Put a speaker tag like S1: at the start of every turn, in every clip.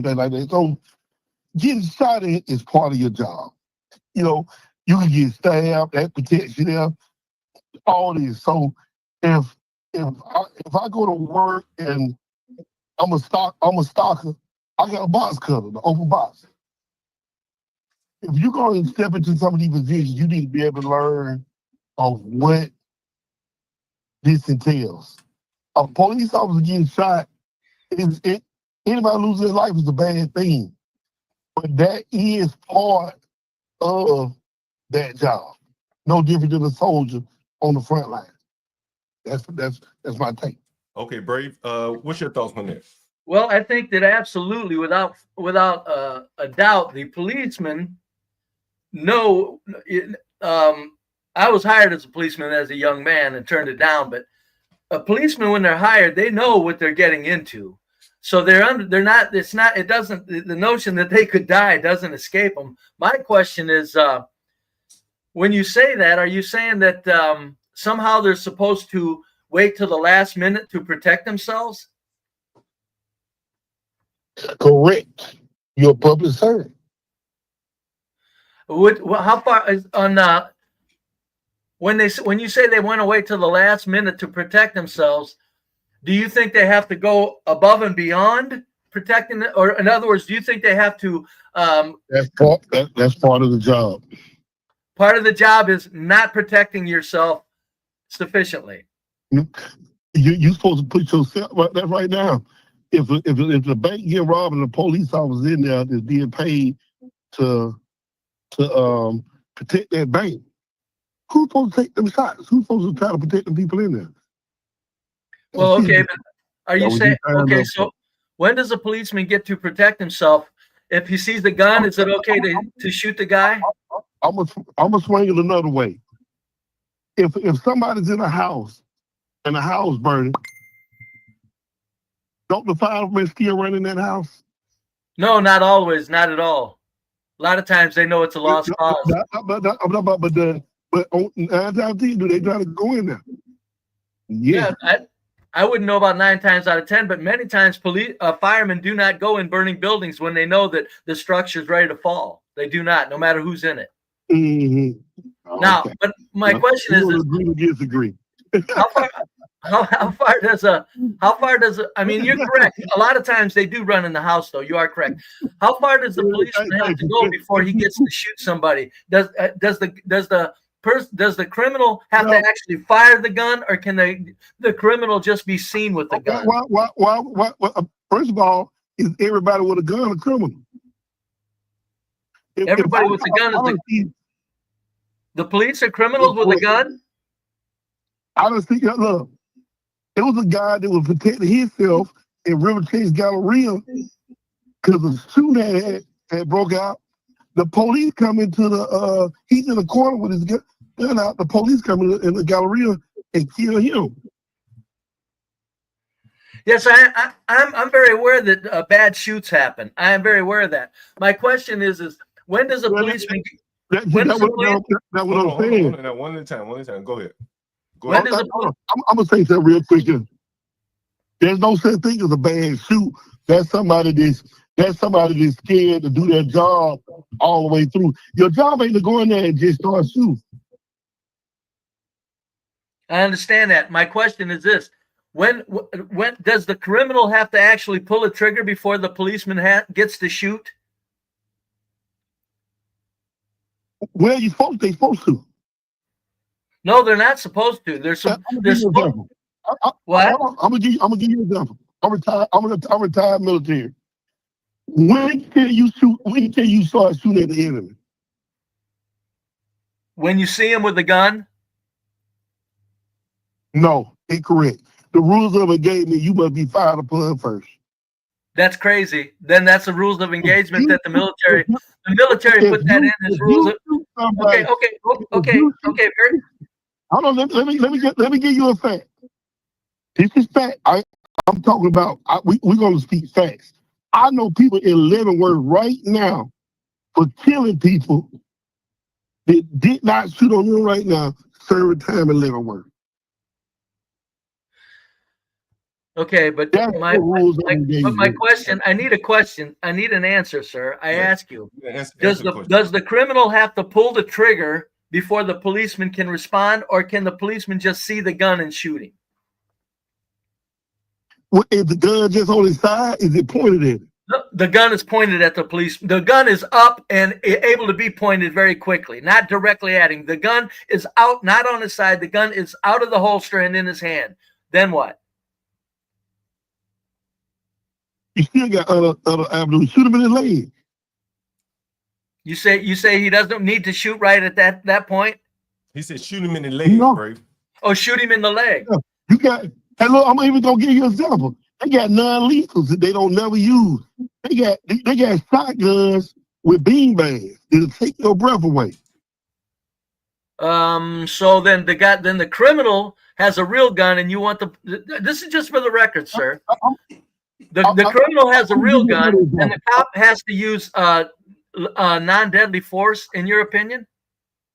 S1: like that. So getting shot at is part of your job. You know, you can get stabbed, that protects you there, all this. So if if I go to work and I'm a stalker, I got a box cutter, the open box. If you're going to step into some of these positions, you need to be able to learn of what this entails. A police officer getting shot is it. Anybody losing their life is a bad thing, but that is part of that job. No different than a soldier on the front line. That's my take.
S2: Okay, Brave. What's your thoughts on this?
S3: Well, I think that absolutely, without a doubt, the policemen know. I was hired as a policeman as a young man and turned it down, but a policeman, when they're hired, they know what they're getting into. So they're not. It's not. It doesn't. The notion that they could die doesn't escape them. My question is, when you say that, are you saying that somehow they're supposed to wait till the last minute to protect themselves?
S1: Correct. You're a public servant.
S3: How far is on when you say they want to wait till the last minute to protect themselves? Do you think they have to go above and beyond protecting it, or in other words, do you think they have to?
S1: That's part of the job.
S3: Part of the job is not protecting yourself sufficiently.
S1: You supposed to put yourself right now. If the bank get robbed and the police officer in there is being paid to protect that bank, who's supposed to take them shots? Who's supposed to try to protect the people in there?
S3: Well, okay, but are you saying okay? So when does a policeman get to protect himself? If he sees the gun, is it okay to shoot the guy?
S1: I'm gonna swing it another way. If somebody's in a house and the house burning, don't the firemen still run in that house?
S3: No, not always, not at all. A lot of times they know it's a lost cause.
S1: But 9 times out of 10, do they try to go in there?
S3: Yeah, I wouldn't know about 9 times out of 10, but many times firemen do not go in burning buildings when they know that the structure is ready to fall. They do not, no matter who's in it.
S1: Mm-hmm.
S3: Now, but my question is,
S1: agree to disagree.
S3: how far does I mean, you're correct. A lot of times they do run in the house, though. You are correct. How far does the policeman have to go before he gets to shoot somebody? Does the criminal have to actually fire the gun, or can the criminal just be seen with the gun?
S1: First of all, is everybody with a gun a criminal?
S3: Everybody with a gun is the police are criminals with a gun?
S1: I don't think look. It was a guy that was protecting himself in River Chase Galleria because the shooting had broke out. The police come into he's in the corner with his gun out. The police come in the Galleria and kill him.
S3: Yes, I'm very aware that bad shoots happen. I am very aware of that. My question is when does a policeman?
S1: That's what I'm saying.
S2: One at a time. Go ahead.
S1: I'm gonna say something real quick. There's no such thing as a bad shoot. That's somebody that's scared to do their job all the way through. Your job ain't to go in there and just start shooting.
S3: I understand that. My question is this: when does the criminal have to actually pull a trigger before the policeman gets to shoot?
S1: Well, they supposed to.
S3: No, they're not supposed to. What?
S1: I'm gonna give you an example. I'm retired military. When can you shoot? When can you start shooting at the enemy?
S3: When you see him with a gun?
S1: No, incorrect. The rules of engagement, you must be fired upon first.
S3: That's crazy. Then that's the rules of engagement that the military put that in as rules of. Okay.
S1: Hold on. Let me give you a fact. This is fact. I'm talking about. We're going to speak facts. I know people in Leavenworth right now for killing people that did not shoot on them right now, serving time in Leavenworth.
S3: Okay, but
S1: That's
S3: my
S1: the rules of
S3: but my
S1: engagement.
S3: question, I need a question. I need an answer, sir. I
S2: Yeah.
S3: ask you,
S2: Answer
S3: does
S2: the question.
S3: does the criminal have to pull the trigger before the policeman can respond, or can the policeman just see the gun and shoot him?
S1: If the gun just on his side, is it pointed at him?
S3: The gun is pointed at the police. The gun is up and able to be pointed very quickly, not directly at him. The gun is out, not on his side. The gun is out of the holster and in his hand. Then what?
S1: You still got other avenues. Shoot him in the leg.
S3: You say he doesn't need to shoot right at that point?
S2: He said shoot him in the leg,
S1: No.
S2: Brave.
S3: Oh, shoot him in the leg.
S1: You got, hey, look, I'm even gonna give you an example. They got non-lethals that they don't never use. They got shotguns with beanbags that'll take your breath away.
S3: So then the criminal has a real gun, and you want this is just for the record, sir. The criminal has a real gun, and the cop has to use non-deadly force, in your opinion?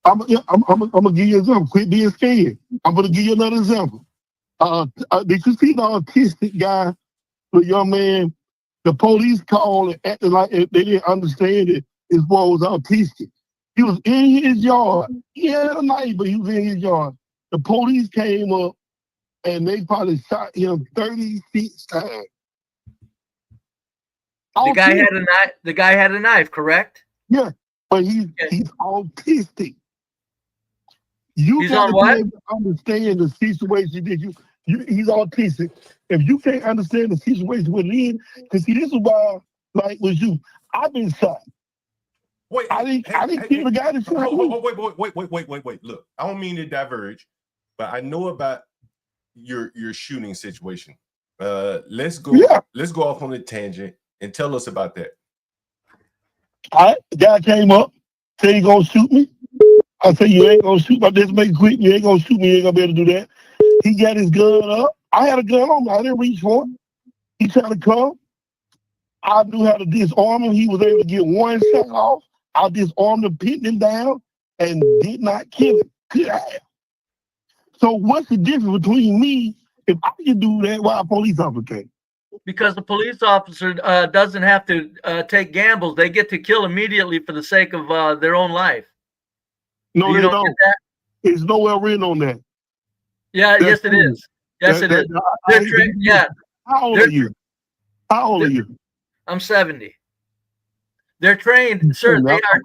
S1: I'm gonna give you an example. Quit being scared. I'm gonna give you another example. Did you see the autistic guy, the young man? The police called and acted like they didn't understand it. His boy was autistic. He was in his yard. He had a knife, but he was in his yard. The police came up and they probably shot him 36 times.
S3: The guy had a knife. The guy had a knife, correct?
S1: Yeah, but he's autistic. You
S3: He's on
S1: gotta
S3: what?
S1: be able to understand the situation that he's autistic. If you can't understand the situation we're in, because see, this is why, like with you, I've been shot.
S2: Wait,
S1: I didn't kill the guy that shot me.
S2: Wait. Look, I don't mean to diverge, but I know about your shooting situation. Let's go off on a tangent and tell us about that.
S1: The guy came up, said he gonna shoot me. I said, you ain't gonna shoot me. Just make it quick. You ain't gonna shoot me. You ain't gonna be able to do that. He got his gun up. I had a gun on me. I didn't reach for him. He tried to come. I knew how to disarm him. He was able to get one shot off. I disarmed him, pinned him down, and did not kill him. Could I have? So what's the difference between me if I can do that while a police officer can't?
S3: Because the police officer doesn't have to take gambles. They get to kill immediately for the sake of their own life.
S1: No,
S3: You
S1: they
S3: don't
S1: don't.
S3: get that?
S1: It's nowhere written on that.
S3: Yeah,
S1: That's
S3: yes, it
S1: true.
S3: is. Yes, it is. Yeah,
S1: How old are you? How old are you?
S3: I'm 70. They're trained, sir. They are.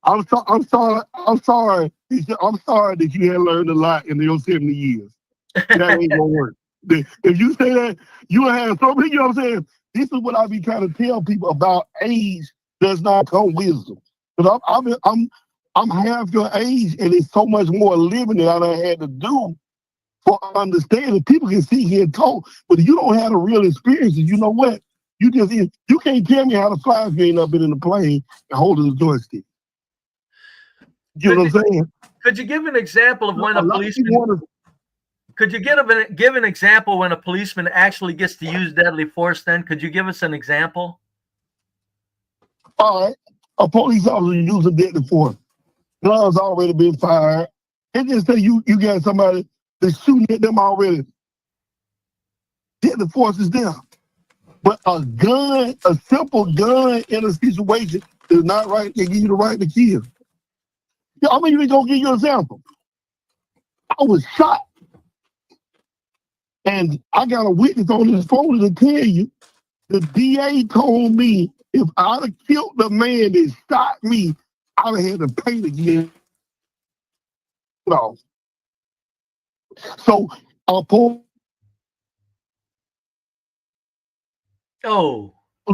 S1: I'm sorry. I'm sorry that you had learned a lot in your 70 years. That ain't gonna work. If you say that, you have so many. You know what I'm saying? This is what I be trying to tell people about. Age does not come wisdom. But I'm half your age, and it's so much more living that I done had to do for understanding. People can sit here and talk, but if you don't have the real experiences, you know what? You can't tell me how to fly if you ain't up been in the plane and holding the joystick. You know what I'm saying?
S3: Could you give an example of when a policeman? Could you give an example when a policeman actually gets to use deadly force? Then could you give us an example?
S1: All right, a police officer using deadly force. Guns already been fired. It just say you got somebody that's shooting at them already. Deadly force is there. But a gun, a simple gun in a situation is not right. They give you the right to kill. Yeah, I'm even gonna give you an example. I was shot. And I got a witness on this phone to tell you the DA told me if I'd have killed the man that shot me, I'd have had to pay to get it off. So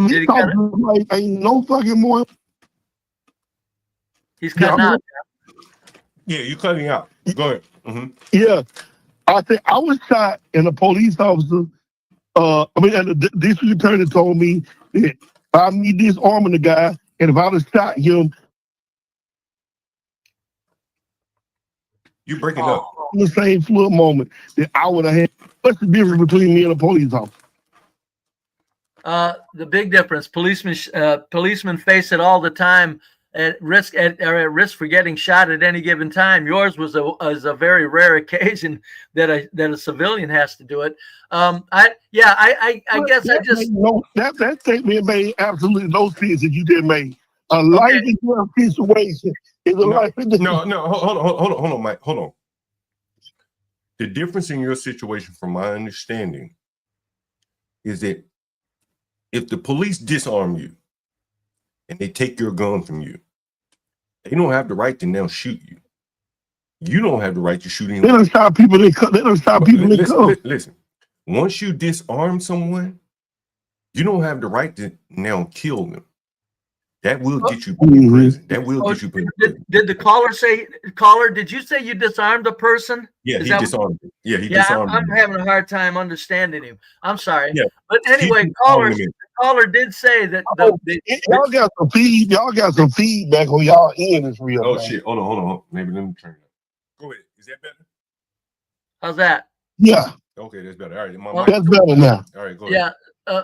S3: did he cut it?
S1: like, ain't no fucking more.
S3: He's cutting out.
S2: Yeah, you cutting out. Go ahead. Mm-hmm.
S1: Yeah. I said I was shot, and a police officer, and the district attorney told me that I need disarming the guy, and if I'd have shot him,
S2: You breaking up.
S1: in the same fluid moment, that I would have had. What's the difference between me and a police officer?
S3: The big difference. Policemen face it all the time, at risk for getting shot at any given time. Yours was a very rare occasion that a civilian has to do it. I guess
S1: that statement made absolutely no sense that you did make. A life and death situation is a life and death.
S2: No, hold on, Mike, hold on. The difference in your situation, from my understanding, is that if the police disarm you and they take your gun from you, they don't have the right to now shoot you. You don't have the right to shoot anyone.
S1: They don't stop people. They don't stop people.
S2: Listen. Once you disarm someone, you don't have the right to now kill them. That will get you put in prison. That will get you put in prison.
S3: Did the caller, did you say you disarmed a person?
S2: Yeah, he disarmed him. Yeah, he disarmed him.
S3: I'm having a hard time understanding him. I'm sorry.
S2: Yeah.
S3: But anyway, caller did say that
S1: y'all got some feedback on y'all end is real.
S2: Oh shit. Hold on. Maybe let me turn it up. Go ahead. Is that better?
S3: How's that?
S1: Yeah.
S2: Okay, that's better. All right.
S1: That's better now.
S2: All right, go ahead.
S3: Yeah.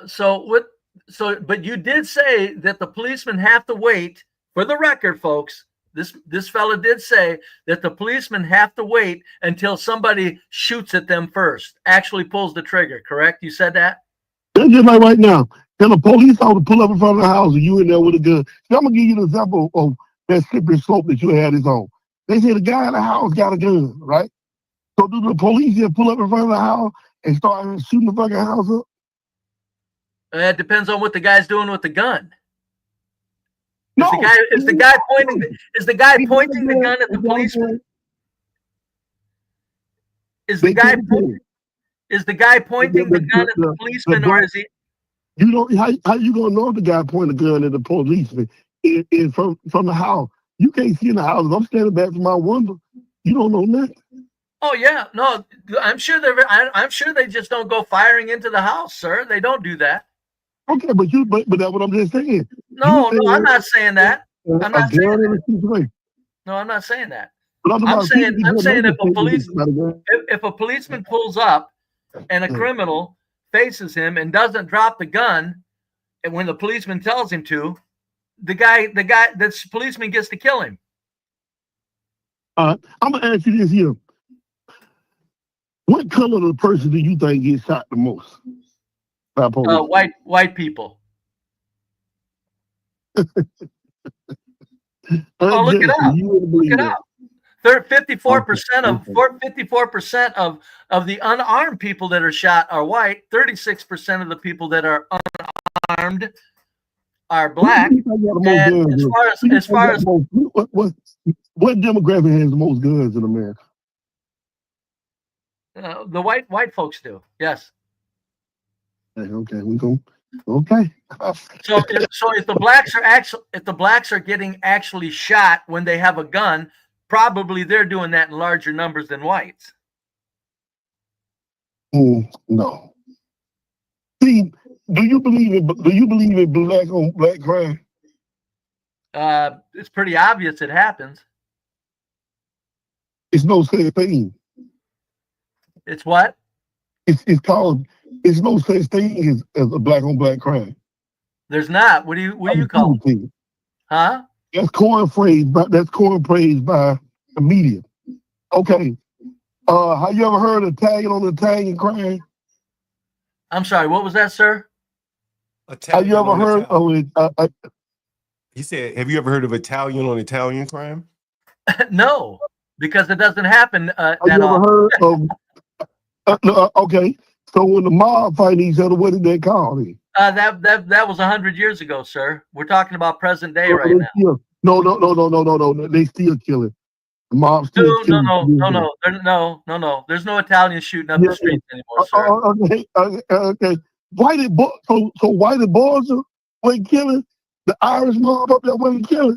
S3: But you did say that the policemen have to wait. For the record, folks, this fella did say that the policemen have to wait until somebody shoots at them first, actually pulls the trigger, correct? You said that?
S1: That's just like right now. Tell a police officer pull up in front of the house and you in there with a gun. So I'm going to give you an example of that slippery slope that you had this on. They say the guy in the house got a gun, right? So do the police just pull up in front of the house and start shooting the fucking house up?
S3: It depends on what the guy's doing with the gun.
S1: No.
S3: Is the guy pointing the gun at the policeman? Is the guy pointing the gun at the policeman, or is he?
S1: You know how you gonna know if the guy pointing the gun at the policeman? From the house. You can't see in the house. I'm standing back from my window. You don't know nothing.
S3: Oh yeah, no, I'm sure they just don't go firing into the house, sir. They don't do that.
S1: Okay, but that's what I'm just saying.
S3: No, I'm not saying that. I'm not saying
S1: that.
S3: No, I'm not saying that.
S1: I'm
S3: saying if a policeman pulls up and a criminal faces him and doesn't drop the gun, and when the policeman tells him to, this policeman gets to kill him.
S1: I'm gonna ask you this here. What color of the person do you think gets shot the most by police?
S3: White people. Look it up. Look it up. 54% of the unarmed people that are shot are white. 36% of the people that are unarmed are black. And as far as
S1: what demographic has the most guns in America?
S3: The white folks do. Yes.
S1: Okay, we go. Okay.
S3: So if the blacks are getting actually shot when they have a gun, probably they're doing that in larger numbers than whites.
S1: No. See, do you believe in black on black crime?
S3: It's pretty obvious it happens.
S1: It's no such thing.
S3: It's what?
S1: It's called. It's no such thing as a black on black crime.
S3: There's not. What do you call it? Huh?
S1: That's corn praised by the media. Okay. Have you ever heard of Italian on Italian crime?
S3: I'm sorry. What was that, sir?
S1: Have you ever heard of it?
S2: He said, "Have you ever heard of Italian on Italian crime?"
S3: No, because it doesn't happen
S1: that often. Have you ever heard of? Okay. So when the mob fight each other, what did they call it?
S3: That was 100 years ago, sir. We're talking about present day right now.
S1: No. They still kill it. The mob still killing.
S3: No. There's no Italians shooting up the streets anymore, sir.
S1: Okay. Whited boys wasn't killing. The Irish mob up there wasn't killing.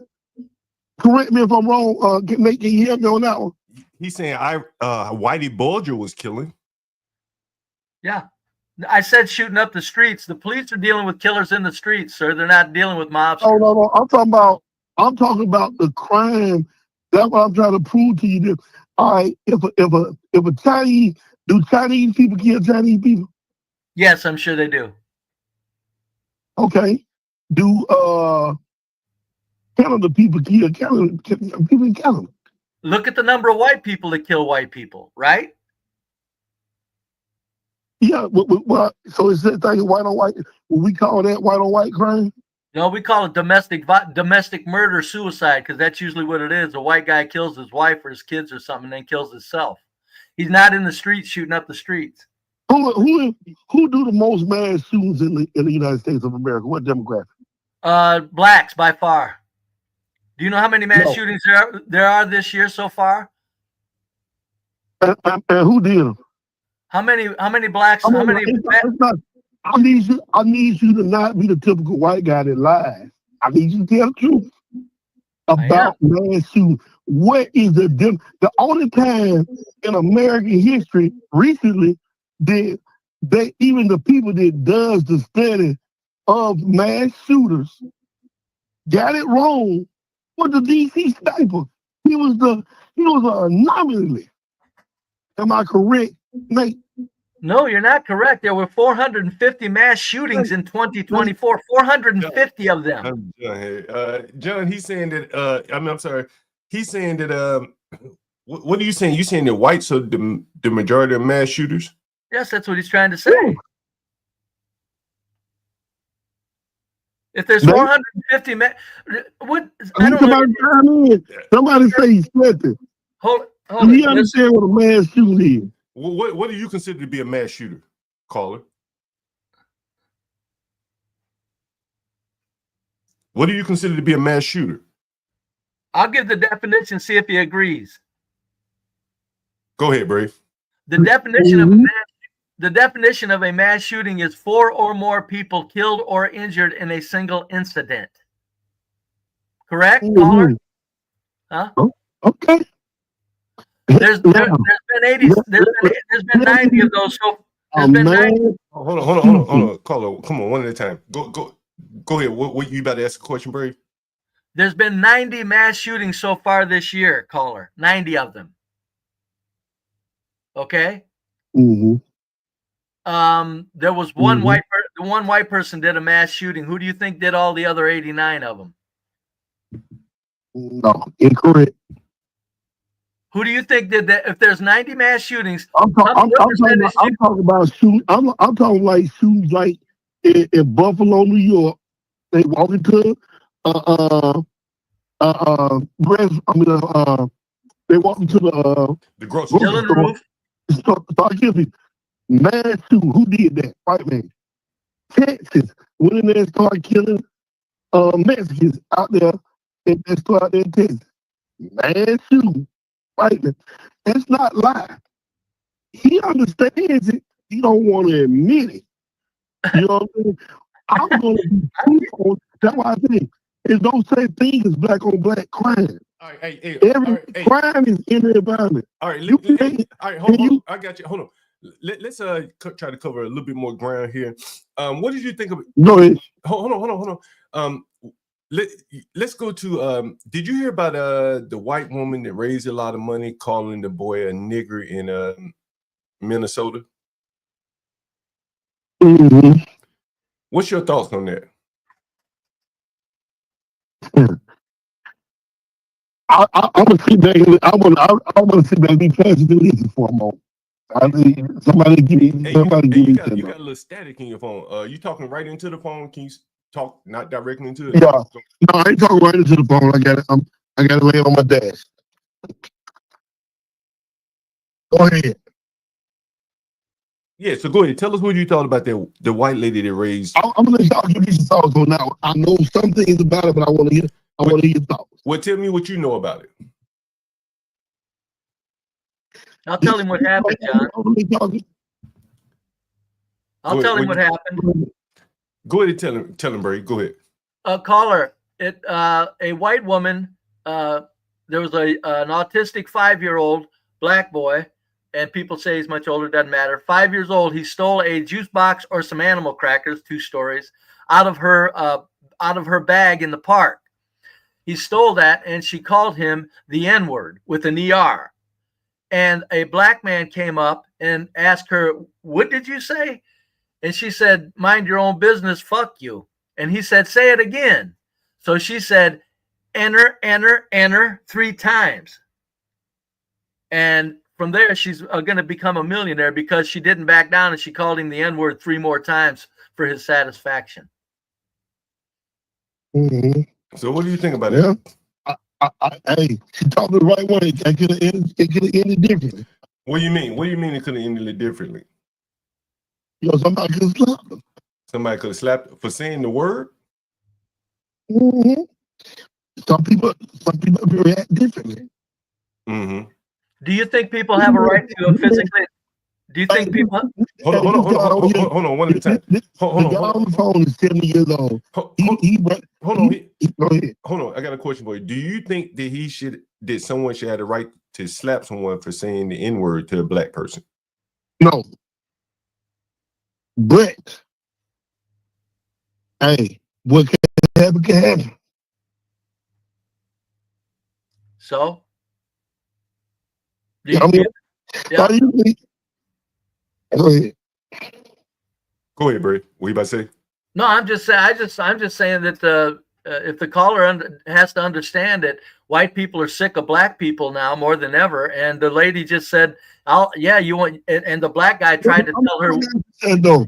S1: Correct me if I'm wrong. Can you help me on that one?
S2: He's saying Whitey Bulger was killing.
S3: Yeah. I said shooting up the streets. The police are dealing with killers in the streets, sir. They're not dealing with mobsters.
S1: No. I'm talking about the crime. That's what I'm trying to prove to you. All right, if a Chinese, do Chinese people kill Chinese people?
S3: Yes, I'm sure they do.
S1: Okay. Do Canada people kill Canada people in Canada.
S3: Look at the number of white people that kill white people, right?
S1: Yeah, well, so it's that thing white on white. We call that white on white crime.
S3: No, we call it domestic murder suicide because that's usually what it is. A white guy kills his wife or his kids or something, and then kills himself. He's not in the streets shooting up the streets.
S1: Who do the most mass shootings in the United States of America? What demographic?
S3: Blacks by far. Do you know how many mass
S1: No.
S3: shootings there are this year so far?
S1: And who did them?
S3: How many blacks?
S1: I mean,
S3: How many?
S1: it's not, I need you to not be the typical white guy that lies. I need you to tell the truth about mass shooting. What is the only time in American history recently that even the people that does the study of mass shooters got it wrong was the DC sniper. He was an anomaly. Am I correct, Nate?
S3: No, you're not correct. There were 450 mass shootings in 2024. 450 of them.
S2: I'm John here. John, he's saying that. I'm sorry. He's saying that. What are you saying? You saying that whites are the majority of mass shooters?
S3: Yes, that's what he's trying to say. If there's 450 what? I don't know.
S1: Somebody say he's sweating.
S3: Hold
S1: Do you understand what a mass shooting is?
S2: What do you consider to be a mass shooter, caller? What do you consider to be a mass shooter?
S3: I'll give the definition, see if he agrees.
S2: Go ahead, Brave.
S3: The definition of a mass shooting is 4 or more people killed or injured in a single incident. Correct, caller? Huh?
S1: Okay.
S3: There's been 90 of those. So there's been 90.
S2: Hold on, caller. Come on, one at a time. Go ahead. What you about to ask a question, Brave?
S3: There's been 90 mass shootings so far this year, caller. 90 of them. Okay.
S1: Mm-hmm.
S3: There was one white person did a mass shooting. Who do you think did all the other 89 of them?
S1: No, incorrect.
S3: Who do you think did that? If there's 90 mass shootings,
S1: I'm talking about shootings. I'm talking like shootings like in Buffalo, New York. They walk into they walk into
S2: the grocery
S3: store.
S1: Start killing. Mass shooting. Who did that? White man. Texas went in there and started killing Mexicans out there. And they started there in Texas. Mass shooting. White man. That's not lie. He understands it. He don't want to admit it. You know what I'm saying? I'm going to be truthful. That's why I think there's no such thing as black on black crime.
S2: All right,
S1: Every crime is in the environment.
S2: All right, hold on. I got you. Hold on. Let's try to cover a little bit more ground here. What did you think of?
S1: No,
S2: hold on. Let's go to. Did you hear about the white woman that raised a lot of money calling the boy a nigger in Minnesota?
S1: Mm-hmm.
S2: What's your thoughts on that?
S1: I'm gonna sit back and I want to sit back and be passive and listen for a moment. Somebody give me.
S2: You got a little static in your phone. You talking right into the phone? Can you talk not directly into it?
S1: Yeah. No, I ain't talking right into the phone. I got it. I got it laying on my desk. Go ahead.
S2: Yeah, so go ahead. Tell us what you thought about the white lady that raised.
S1: I'm gonna let y'all give me some thoughts on that one. I know some things about it, but I want to hear your thoughts.
S2: Well, tell me what you know about it.
S3: I'll tell him what happened, John. I'll tell him what happened.
S2: Go ahead and tell him, Brady. Go ahead.
S3: Caller, a white woman. There was an autistic 5-year-old black boy, and people say he's much older. Doesn't matter. 5 years old. He stole a juice box or some animal crackers, 2 stories, out of her bag in the park. He stole that, and she called him the N-word with an ER. And a black man came up and asked her, "What did you say?" And she said, "Mind your own business, fuck you." And he said, "Say it again." So she said, enter 3 times. And from there, she's going to become a millionaire because she didn't back down and she called him the N-word 3 more times for his satisfaction.
S1: Mm-hmm.
S2: So what do you think about
S1: Yeah.
S2: it?
S1: Hey, she talked the right way. It could have ended differently.
S2: What do you mean? What do you mean it could have ended it differently?
S1: You know, somebody could have slapped her.
S2: Somebody could have slapped her for saying the word?
S1: Mm-hmm. Some people react differently.
S2: Mm-hmm.
S3: Do you think people have a right to physically? Do you think people?
S2: Hold on, one at a time.
S1: The guy on the phone is 70 years old. Go ahead.
S2: Hold on. I got a question for you. Do you think that someone should have the right to slap someone for saying the N-word to a black person?
S1: No. But, hey, what can happen can happen.
S3: So?
S1: I mean,
S3: Yeah.
S1: Go ahead.
S2: Go ahead, Bray. What you about to say?
S3: No, I'm just saying that if the caller has to understand that white people are sick of black people now more than ever, and the lady just said, you want," and the black guy tried to tell her.
S1: No,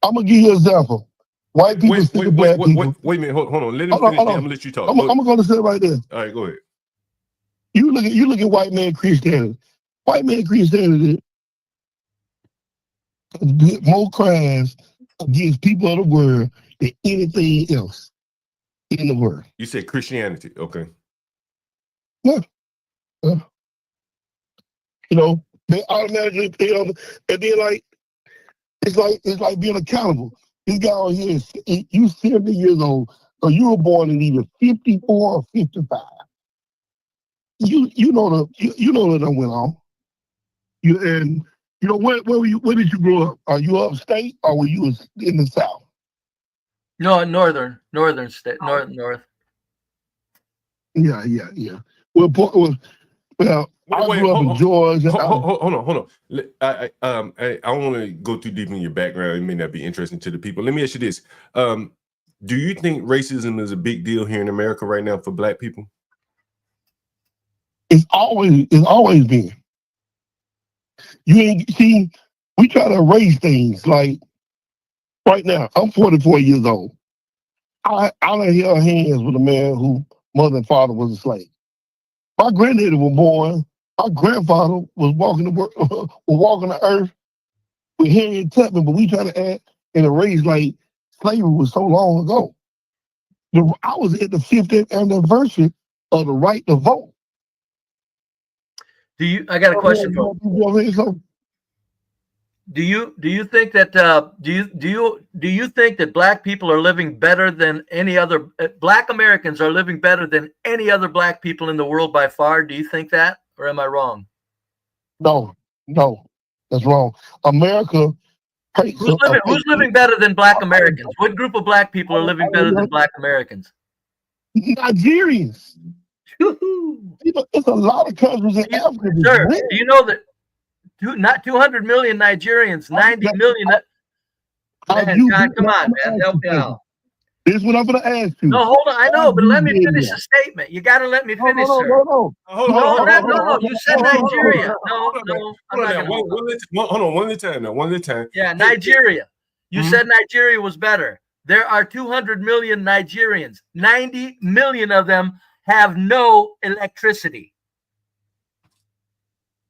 S1: I'm gonna give you an example. White people sick of black people.
S2: Wait a minute, hold on. Let him finish. I'm gonna let you talk.
S1: I'm gonna say it right there.
S2: All right, go ahead.
S1: You look at white man Christianity. White man Christianity did more crimes against people of the world than anything else in the world.
S2: You said Christianity, okay?
S1: Yeah. You know, they automatically pay on, and then it's like being accountable. This guy on here you 70 years old, so you were born in either 54 or 55. You know that I went on. Where did you grow up? Are you upstate or were you in the South?
S3: No, northern state, north.
S1: Yeah. Well, I grew up in Georgia.
S2: Hold on. I don't want to go too deep in your background. It may not be interesting to the people. Let me ask you this: do you think racism is a big deal here in America right now for black people?
S1: It's always been. You ain't see. We try to erase things. Like right now, I'm 44 years old. I done held hands with a man whose mother and father was a slave. My granddaddy was born. My grandfather was walking the earth with Harriet Tubman, but we try to act and erase like slavery was so long ago. I was at the 50th anniversary of the right to vote.
S3: I got a question for you. Do you think that do you think that black people are living better than any other black Americans are living better than any other black people in the world by far? Do you think that, or am I wrong?
S1: No, that's wrong. America.
S3: Who's living better than black Americans? What group of black people are living better than black Americans?
S1: Nigerians. There's a lot of countries in Africa.
S3: Sir, do you know that not 200 million Nigerians, 90 million? Man, God, come on, man, help me out.
S1: This is what I'm going to ask you.
S3: No, hold on. I know, but let me finish the statement. You got to let me finish, sir.
S1: No.
S3: You said Nigeria. No.
S2: Hold on. One at a time.
S3: Yeah, Nigeria. You said Nigeria was better. There are 200 million Nigerians. 90 million of them have no electricity.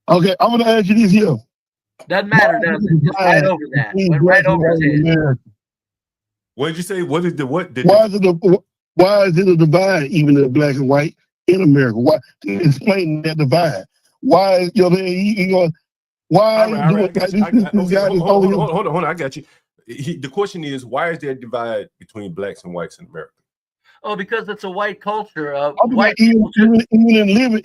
S1: Okay, I'm going to ask you this here.
S3: Doesn't matter, does it? Just right over that. Went right over his head.
S2: What did you say? What is the what?
S1: Why is it a divide even in black and white in America? Why explain that divide? Why why
S2: hold on, I got you. The question is, why is there a divide between blacks and whites in America?
S3: Oh, because it's a white culture.
S1: Even in living.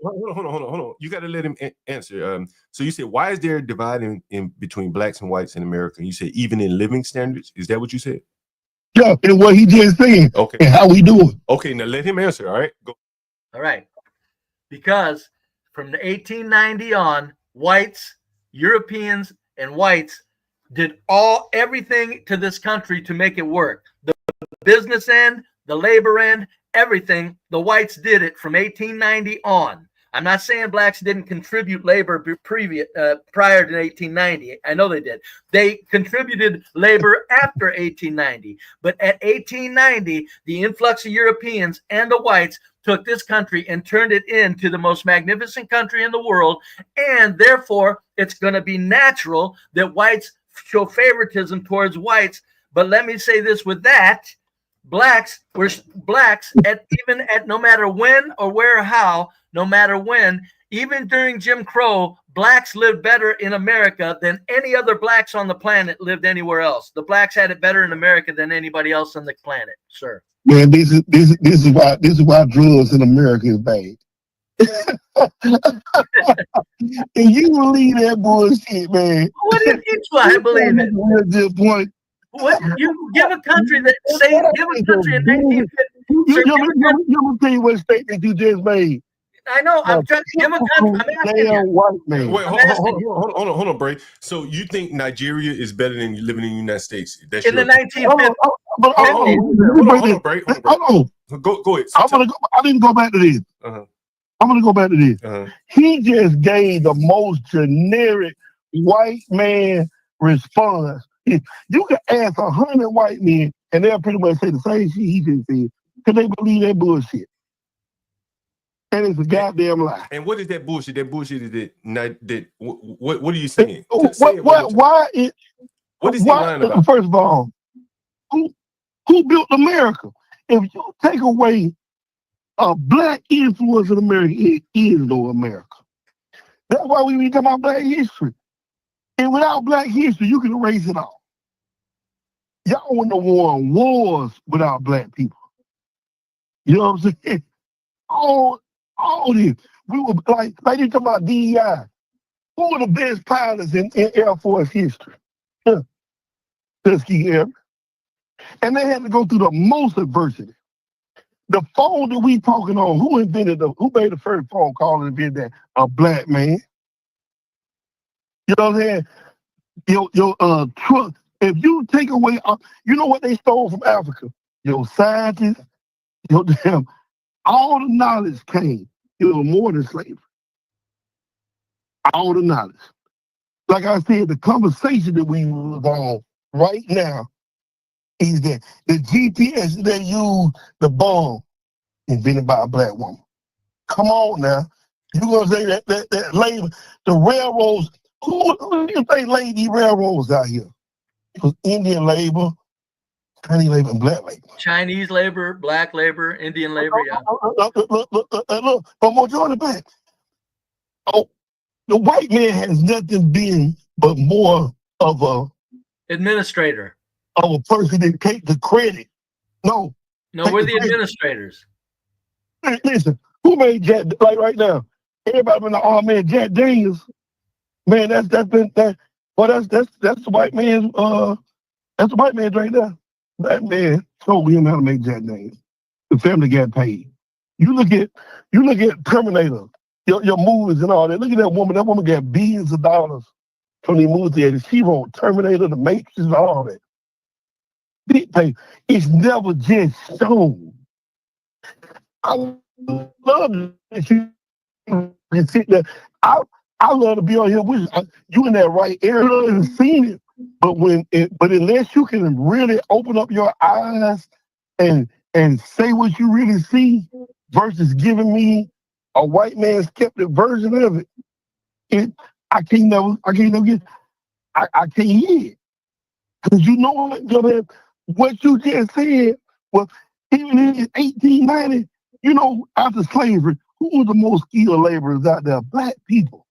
S2: Hold on. You got to let him answer. So you said, why is there a divide in between blacks and whites in America? And you said even in living standards. Is that what you said?
S1: Yeah, and what he just said.
S2: Okay.
S1: And how we do it.
S2: Okay, now let him answer. All right. Go.
S3: All right. Because from the 1890 on, whites, Europeans, and whites did everything to this country to make it work. The business end, the labor end, everything, the whites did it from 1890 on. I'm not saying blacks didn't contribute labor prior to 1890. I know they did. They contributed labor after 1890. But at 1890, the influx of Europeans and the whites took this country and turned it into the most magnificent country in the world. And therefore, it's going to be natural that whites show favoritism towards whites. But let me say this with that. Blacks at no matter when or where or how, no matter when, even during Jim Crow, blacks lived better in America than any other blacks on the planet lived anywhere else. The blacks had it better in America than anybody else on the planet, sir.
S1: Man, this is why drugs in America is bad. And you believe that bullshit, man.
S3: What do you mean? I believe it.
S1: Good point.
S3: What you give a country that give a country in 1950.
S1: You tell you what statement you just made.
S3: I know. I'm trying to give a country. I'm asking you.
S1: White man.
S2: Wait, hold on, Bray. So you think Nigeria is better than living in the United States? That's
S3: in the 1950s.
S2: Hold on, Bray.
S1: Hold on.
S2: Go ahead.
S1: I didn't go back to this. I'm gonna go back to this. He just gave the most generic white man response. You can ask 100 white men, and they'll pretty much say the same shit he just said, because they believe that bullshit. And it's a goddamn lie.
S2: And what is that bullshit? That bullshit is that what are you saying?
S1: Why is
S2: he lying about?
S1: First of all, who built America? If you take away a black influence in America, it is no America. That's why we be talking about black history. And without black history, you can erase it all. Y'all wouldn't have won wars without black people. You know what I'm saying? All this. We were like you talking about DEI. Who were the best pilots in Air Force history? Tuskegee Airmen. And they had to go through the most adversity. The phone that we talking on, who made the first phone call and invented that? A black man. You know what I'm saying? Your truck. If you take away, you know what they stole from Africa? Your scientists, all the knowledge came. It was more than slavery. All the knowledge. Like I said, the conversation that we was on right now is that the GPS they use, the bomb, invented by a black woman. Come on now. You're going to say that labor, the railroads, who do you think laid these railroads out here? It was Indian labor, Chinese labor, and black labor.
S3: Chinese labor, black labor, Indian labor, yeah.
S1: Look, but majority back. Oh, the white man has nothing been but more of a
S3: administrator.
S1: Of a person that take the credit. No,
S3: we're the administrators.
S1: Listen, who made Jack, like right now? Everybody been like, oh man, Jack Daniels. Man, that's the white man's that's the white man right there. That man told him how to make Jack Daniels. The family got paid. You look at Terminator, your movies and all that. Look at that woman. That woman got billions of dollars from the movie theater. She wrote Terminator, The Matrix, and all that. Big pay. It's never just shown. I love that you can sit there. I love to be on here with you in that right area and seen it. But unless you can really open up your eyes and say what you really see versus giving me a white man skeptic version of it, I can't never get I can't hear it. Because you know what you just said was even in 1890, after slavery, who was the most skilled laborers out there? Black people.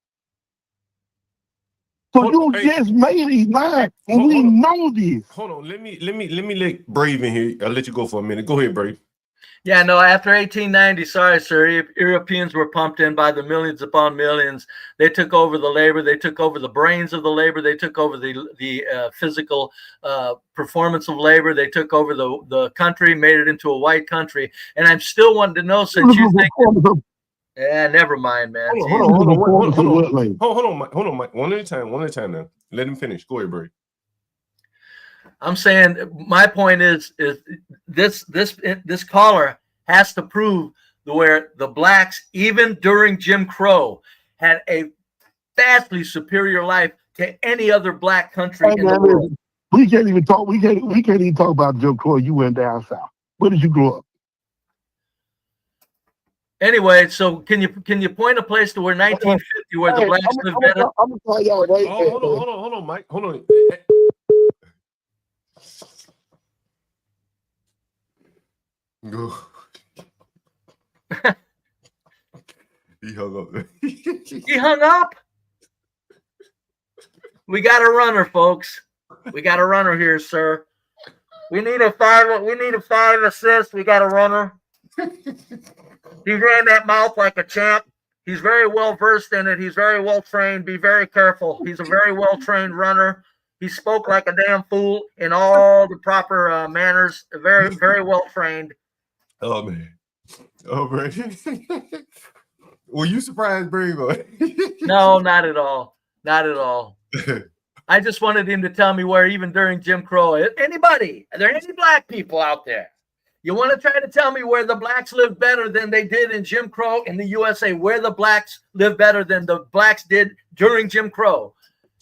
S1: So just made these lines, and we know this.
S2: Hold on, let me let Brave in here. I'll let you go for a minute. Go ahead, Brave.
S3: Yeah, no, after 1890, sorry, sir, Europeans were pumped in by the millions upon millions. They took over the labor. They took over the brains of the labor. They took over the physical performance of labor. They took over the country, made it into a white country. And I'm still wanting to know, since you think... Yeah, never mind, man.
S2: Hold on, Mike. One at a time now. Let him finish. Go ahead, Brave.
S3: I'm saying my point is this caller has to prove where the blacks, even during Jim Crow, had a vastly superior life to any other black country in the world.
S1: We can't even talk. We can't even talk about Jim Crow. You went down south. Where did you grow up?
S3: Anyway, so can you point a place to where 1950 where the blacks lived better?
S1: I'm gonna call y'all right
S2: Oh,
S1: there.
S2: hold on, Mike. Hold on. Go. He hung up.
S3: He hung up. We got a runner, folks. We got a runner here, sir. We need a 5 assist. We got a runner. He ran that mouth like a champ. He's very well versed in it. He's very well trained. Be very careful. He's a very well trained runner. He spoke like a damn fool in all the proper manners. Very, very well trained.
S2: Oh man. Oh, Brady. Were you surprised, Brady?
S3: No, not at all. Not at all. I just wanted him to tell me where, even during Jim Crow, anybody, are there any black people out there? You want to try to tell me where the blacks live better than they did in Jim Crow in the USA, where the blacks live better than the blacks did during Jim Crow?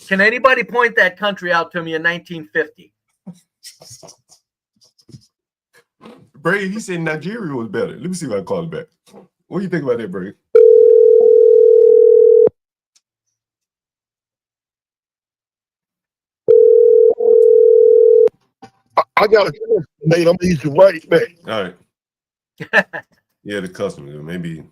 S3: Can anybody point that country out to me in 1950?
S2: Brady, he said Nigeria was better. Let me see if I can call it back. What do you think about that, Brady?
S1: I got a mate. I'm gonna use you right back.
S2: All right. Yeah, the customer maybe.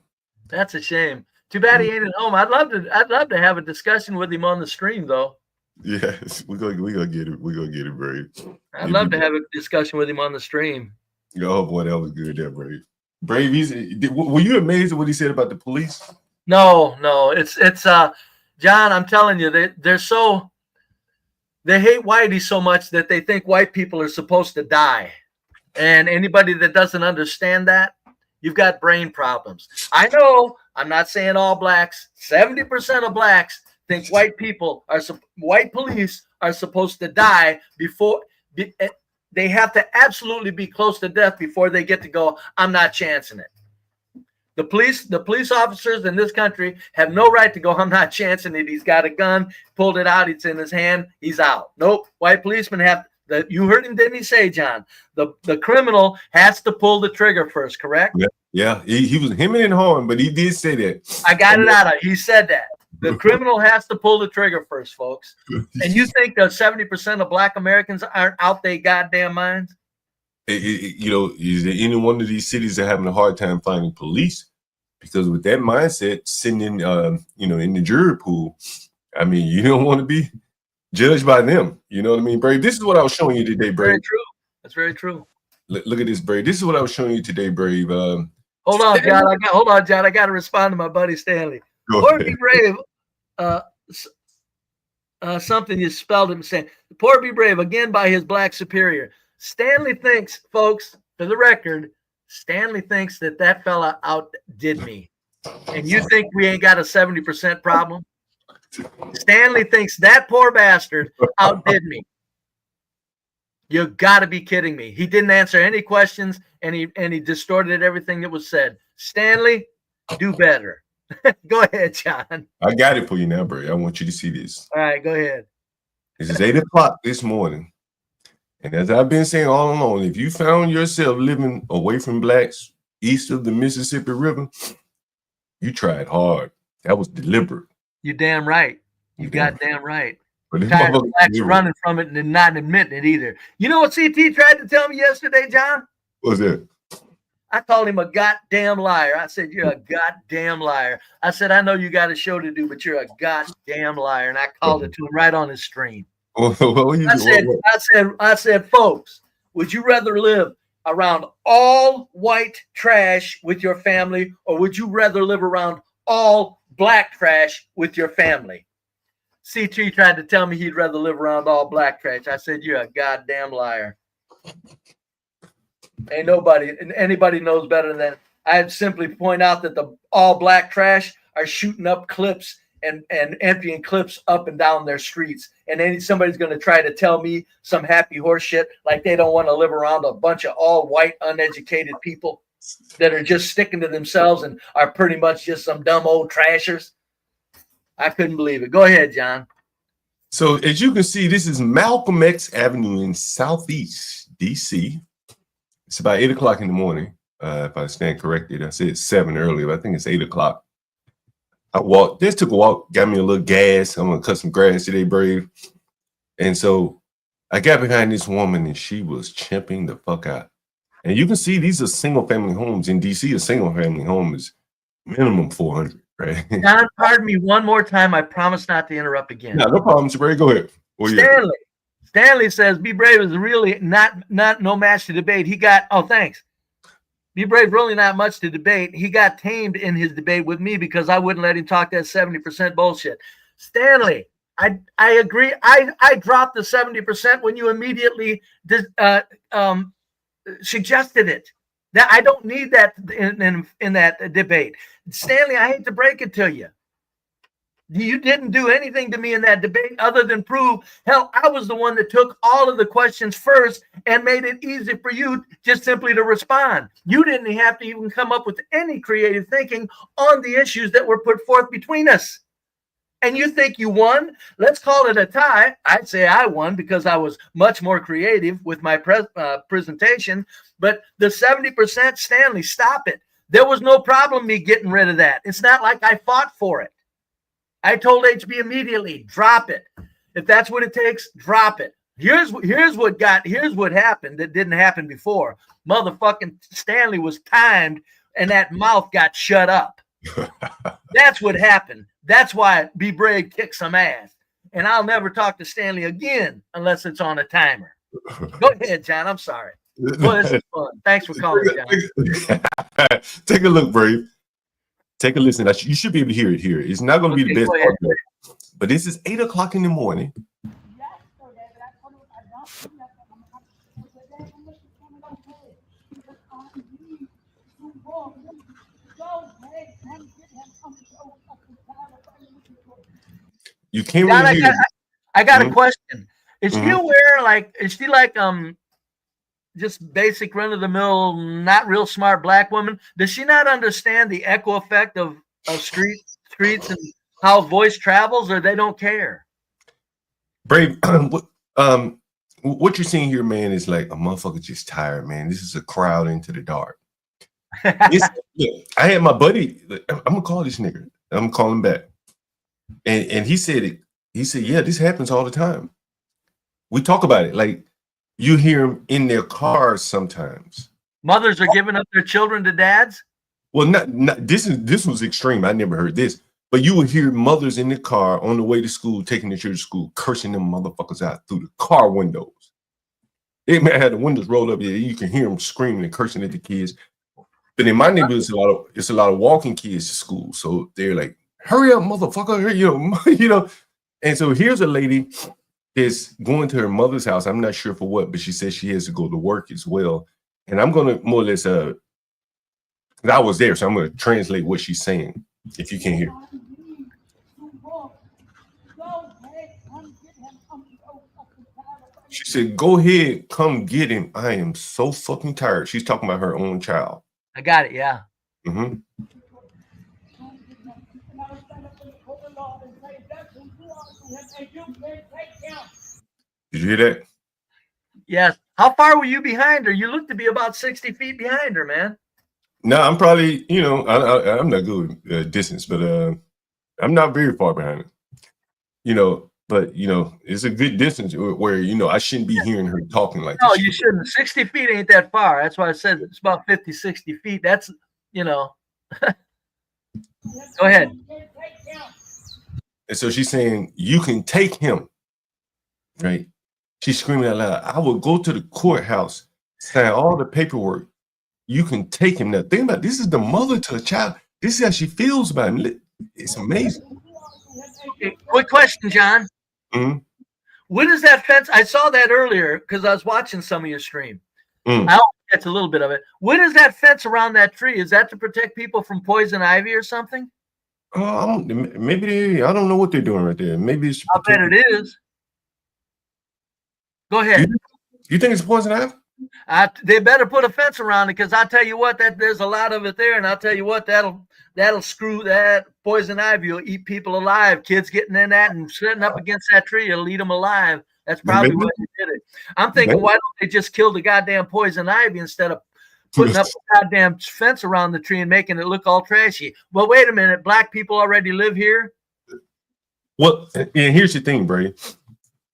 S3: That's a shame. Too bad he ain't at home. I'd love to have a discussion with him on the stream, though.
S2: Yes, we gonna get it. We're gonna get it, Brady.
S3: I'd love to have a discussion with him on the stream.
S2: Oh boy, that was good, there, Brady. Brady, were you amazed at what he said about the police?
S3: No, it's John. I'm telling you, they hate whitey so much that they think white people are supposed to die. And anybody that doesn't understand that, you've got brain problems. I know. I'm not saying all blacks. 70% of blacks think white police are supposed to die before. They have to absolutely be close to death before they get to go, I'm not chancing it. The police officers in this country have no right to go, I'm not chancing it. He's got a gun, pulled it out, it's in his hand, he's out. Nope. White policemen have that. You heard him, didn't he say, John? The criminal has to pull the trigger first, correct?
S2: Yeah. He was hemming and hawing, but he did say that.
S3: I got it out of. He said that. The criminal has to pull the trigger first, folks. And you think that 70% of black Americans aren't out their goddamn minds?
S2: Is there any one of these cities that are having a hard time finding police? Because with that mindset sitting in, in the jury pool, I mean, you don't want to be judged by them. You know what I mean, Brady? This is what I was showing you today, Brady.
S3: Very true. That's very true.
S2: Look at this, Brady. This is what I was showing you today, Brady.
S3: Hold on, John. I got to respond to my buddy Stanley. Poor Be Brave. Something you spelled him saying. Poor Be Brave, again by his black superior. Stanley thinks, folks, for the record, Stanley thinks that fella outdid me. And you think we ain't got a 70% problem? Stanley thinks that poor bastard outdid me. You got to be kidding me. He didn't answer any questions, and he distorted everything that was said. Stanley, do better. Go ahead, John.
S2: I got it for you now, Brady. I want you to see this.
S3: All right, go ahead.
S2: This is 8 o'clock this morning. And as I've been saying all along, if you found yourself living away from blacks east of the Mississippi River, you tried hard. That was deliberate.
S3: You're damn right. You goddamn right.
S2: But
S3: Tired of blacks running from it and not admitting it either. You know what CT tried to tell me yesterday, John?
S2: What was that?
S3: I called him a goddamn liar. I said, you're a goddamn liar. I said, I know you got a show to do, but you're a goddamn liar. And I called it to him right on his stream. I said, folks, would you rather live around all white trash with your family, or would you rather live around all black trash with your family? CT tried to tell me he'd rather live around all black trash. I said, you're a goddamn liar. Ain't anybody knows better than I'd simply point out that the all black trash are shooting up clips and emptying clips up and down their streets. And then somebody's going to try to tell me some happy horse shit like they don't want to live around a bunch of all white, uneducated people that are just sticking to themselves and are pretty much just some dumb old trashers. I couldn't believe it. Go ahead, John.
S2: So as you can see, this is Malcolm X Avenue in Southeast DC. It's about 8 o'clock in the morning. If I stand corrected, I said 7 earlier, but I think it's 8 o'clock. I walked, just took a walk, got me a little gas. I'm gonna cut some grass today, Brave. And so I got behind this woman and she was chimping the fuck out. And you can see these are single family homes in DC. A single family home is minimum 400, right?
S3: John, pardon me one more time. I promise not to interrupt again.
S2: No problem, Brave. Go ahead.
S3: Stanley says, Be Brave is really not no match to debate. He got, thanks. Be Brave really not much to debate. He got tamed in his debate with me because I wouldn't let him talk that 70% bullshit. Stanley, I agree. I dropped the 70% when you immediately suggested it. That I don't need that in that debate. Stanley, I hate to break it to you. You didn't do anything to me in that debate other than prove, hell, I was the one that took all of the questions first and made it easy for you just simply to respond. You didn't have to even come up with any creative thinking on the issues that were put forth between us. And you think you won? Let's call it a tie. I'd say I won because I was much more creative with my presentation. But the 70%, Stanley, stop it. There was no problem me getting rid of that. It's not like I fought for it. I told HB immediately, drop it. If that's what it takes, drop it. Here's what happened that didn't happen before. Motherfucking Stanley was timed and that mouth got shut up. That's what happened. That's why Be Brave kicked some ass. And I'll never talk to Stanley again unless it's on a timer. Go ahead, John. I'm sorry. Well, this is fun. Thanks for calling, John.
S2: Take a look, Brave. Take a listen. You should be able to hear it here. It's not going to be the best part of it, but this is 8 o'clock in the morning. You can't
S3: John,
S2: really hear.
S3: I got a question. Is she aware, is she like just basic run-of-the-mill, not real smart black woman? Does she not understand the echo effect of streets and how voice travels, or they don't care?
S2: Brave, what you're seeing here, man, is like a motherfucker just tired, man. This is a crowd into the dark. Look, I had my buddy, I'm gonna call this nigga. I'm gonna call him back. And he said it. He said, yeah, this happens all the time. We talk about it. Like, you hear them in their cars sometimes.
S3: Mothers are giving up their children to dads?
S2: Well, not this was extreme. I never heard this. But you would hear mothers in the car on the way to school, taking their children to school, cursing them motherfuckers out through the car windows. They may have the windows rolled up. Yeah, you can hear them screaming and cursing at the kids. But in my neighborhood, it's a lot of walking kids to school. So they're like, hurry up, motherfucker, you know. And so here's a lady that's going to her mother's house. I'm not sure for what, but she says she has to go to work as well. And I'm going to more or less, I was there, so I'm going to translate what she's saying, if you can't hear. She said, go ahead, come get him. I am so fucking tired. She's talking about her own child.
S3: I got it, yeah.
S2: Mm-hmm. Did you hear that?
S3: Yes. How far were you behind her? You look to be about 60 feet behind her, man.
S2: No, I'm probably, I'm not good with distance, but I'm not very far behind her. But it's a good distance where I shouldn't be hearing her talking like
S3: no,
S2: this.
S3: You shouldn't. 60 feet ain't that far. That's why I said it's about 50, 60 feet. That's, Go ahead.
S2: And so she's saying, you can take him, right? She's screaming out loud, I will go to the courthouse, sign all the paperwork. You can take him. Now, think about it. This is the mother to the child. This is how she feels about him. It's amazing.
S3: Quick question, John.
S2: Mm-hmm.
S3: What is that fence? I saw that earlier because I was watching some of your stream. I only catch a little bit of it. What is that fence around that tree? Is that to protect people from poison ivy or something?
S2: Maybe I don't know what they're doing right there. Maybe it's.
S3: I bet it is. Go ahead.
S2: You think it's poison ivy?
S3: They better put a fence around it, because I tell you what, that there's a lot of it there, and I'll tell you what, that'll screw that poison ivy. Will eat people alive. Kids getting in that and sitting up against that tree, it'll eat them alive. That's probably what they did it. I'm thinking, why don't they just kill the goddamn poison ivy instead of putting up a goddamn fence around the tree and making it look all trashy? Well, wait a minute, black people already live here.
S2: Well, and here's the thing, Bray.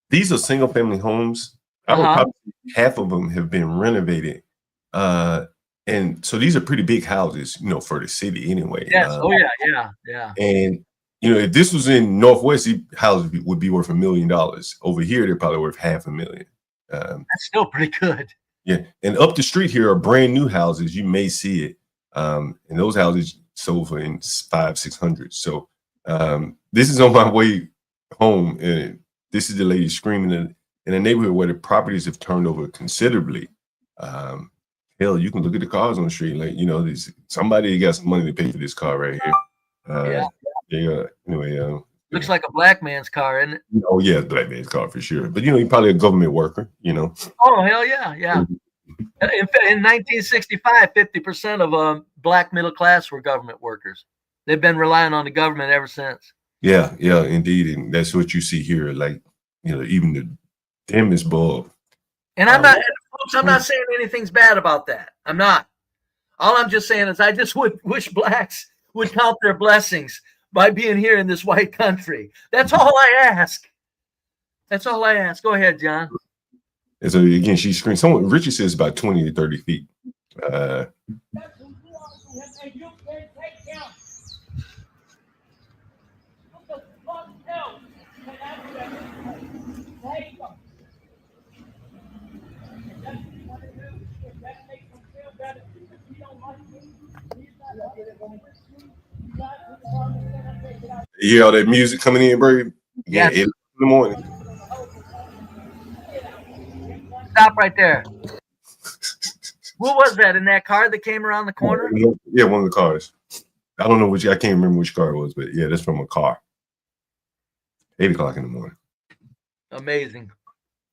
S2: These are single family homes. I would probably half of them have been renovated. And so these are pretty big houses, for the city anyway.
S3: Yes. Yeah.
S2: And, if this was in Northwest, these houses would be worth $1 million. Over here, they're probably worth $500,000.
S3: That's still pretty good.
S2: Yeah. And up the street here are brand new houses. You may see it. And those houses sold for in 500-600. So this is on my way home. And this is the lady screaming in a neighborhood where the properties have turned over considerably. Hell, you can look at the cars on the street. Like, somebody got some money to pay for this car right here. Anyway,
S3: looks like a black man's car, isn't it?
S2: Oh yeah, black man's car for sure. But you're probably a government worker.
S3: Oh hell yeah. In 1965, 50% of black middle class were government workers. They've been relying on the government ever since.
S2: Yeah, indeed, and that's what you see here. Like, even the dimmest bulb.
S3: And I'm not saying anything's bad about that. I'm not. All I'm just saying is I just wish blacks would count their blessings by being here in this white country. That's all I ask. Go ahead, John.
S2: And so again, she screams. Richard says about 20 to 30 feet. You hear all that music coming in, Brave?
S3: Yeah.
S2: 8 in the morning.
S3: Stop right there. What was that in that car that came around the corner?
S2: Yeah, one of the cars. I don't know I can't remember which car it was, but yeah, that's from a car. 8 o'clock in the morning.
S3: Amazing.